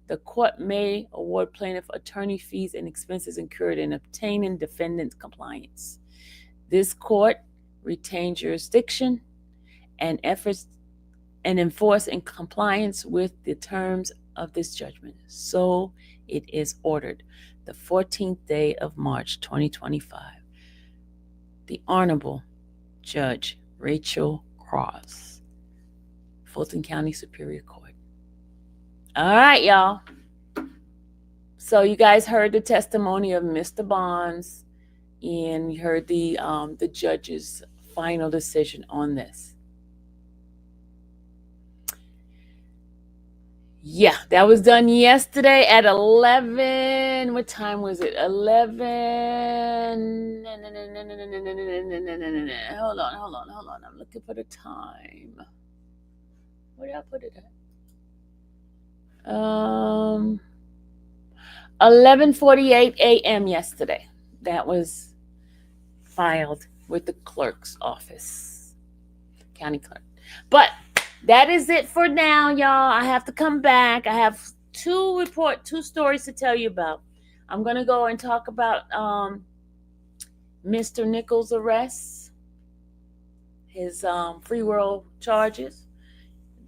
the court may award plaintiff attorney fees and expenses incurred in obtaining defendant's compliance. This court retains jurisdiction and efforts and enforce in compliance with the terms of this judgment. So it is ordered. The 14th day of March 2025. The Honorable Judge Rachel Cross, Fulton County Superior Court. All right, y'all. So you guys heard the testimony of Mr. Bonds, and you heard the judge's final decision on this. Yeah, that was done yesterday at 11. What time was it? 11. Hold on. I'm looking for the time. Where did I put it at? 11:48 a.m. yesterday. That was filed with the clerk's office, county clerk. But that is it for now, y'all. I have to come back. I have two stories to tell you about. I'm going to go and talk about Mr. Nichols' arrest, his free world charges.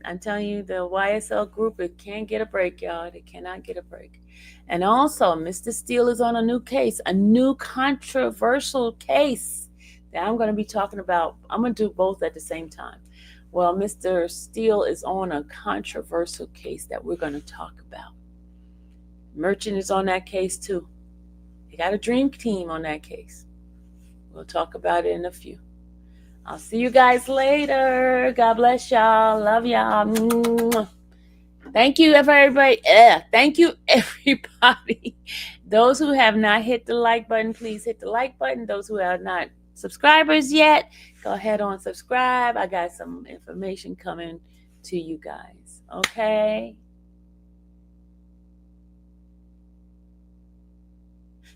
I'm telling you, the YSL group, it can't get a break, y'all. They cannot get a break. And also, Mr. Steele is on a new case, a new controversial case that I'm going to be talking about. I'm going to do both at the same time. Well, Mr. Steele is on a controversial case that we're going to talk about. Merchant is on that case too. They got a dream team on that case. We'll talk about it in a few. I'll see you guys later. God bless y'all. Love y'all. Thank you, everybody. Thank you, everybody. Those who have not hit the like button, please hit the like button. Those who are not subscribers yet, go ahead on subscribe. I got some information coming to you guys. Okay.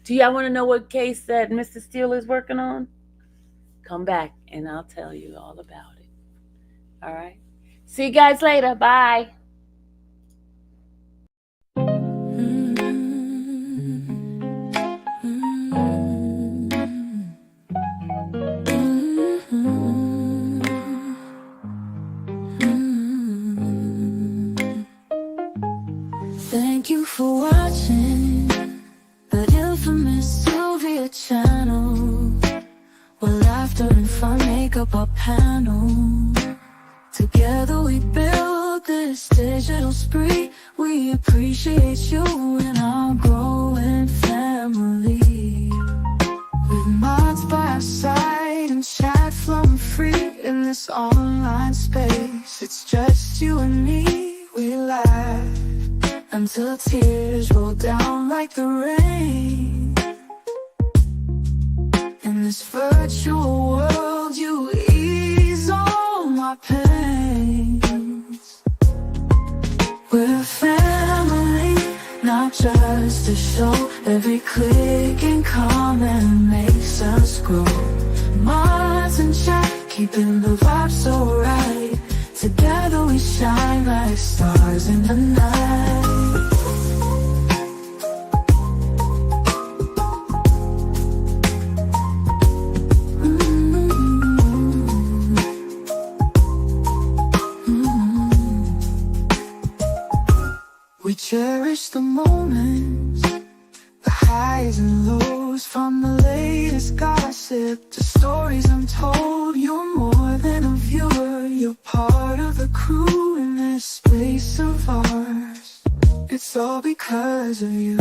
Do y'all want to know what case that Mr. Steele is working on? Come back and I'll tell you all about it. All right. See you guys later. Bye. Thank you for watching that infamous Sylvia channel, where laughter and fun make up our panel. Together we build this digital spree. We appreciate you and our growing family. With mods by our side and chat flowing free in this online space. It's just you and me. We laugh until tears roll down like the rain. In this virtual world, you ease all my pains. We're a family, not just a show. Every click and comment makes us grow. Mods and chat, keeping the vibe so right. Together we shine like stars in the night. the moments, the highs and lows, from the latest gossip to stories untold. You're more than a viewer, you're part of the crew in this space of ours. It's all because of you.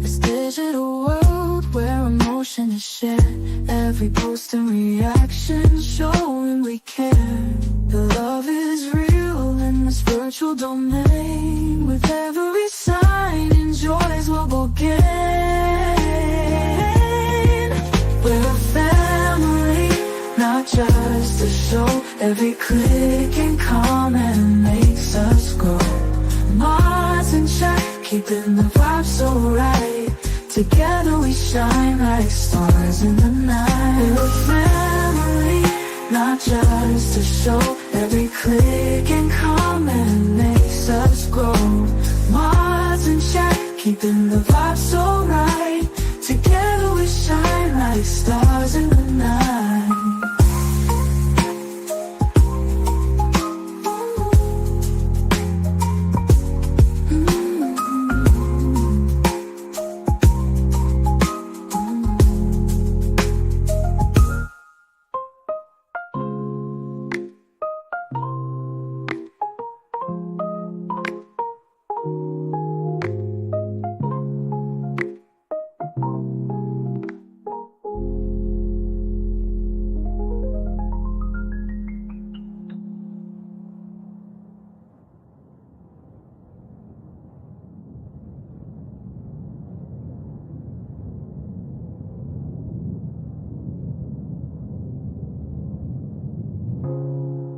This digital world where emotion is shared, every post and reaction showing we care. The love is real in this virtual domain. With every sign and joys what we'll gain. We're a family, not just a show. Every click and comment makes us grow. Mars in check, keeping the vibe so right. Together we shine like stars in the night. We're a family, not just a show. Every click and comment makes us grow. Mars in check, keeping the vibe so right. Together we shine like stars in the night.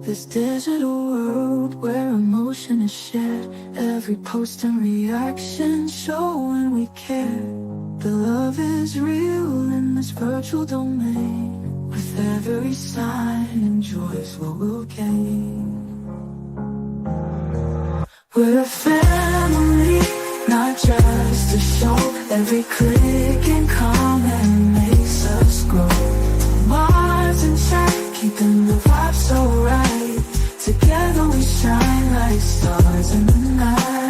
This digital world where emotion is shared, every post and reaction showing we care. The love is real in this virtual domain. With every sign and joy is what we'll gain. We're a family, not just a show. Every click and comment makes us grow. Mars in check, keeping the vibe so right. Together we shine like stars in the night.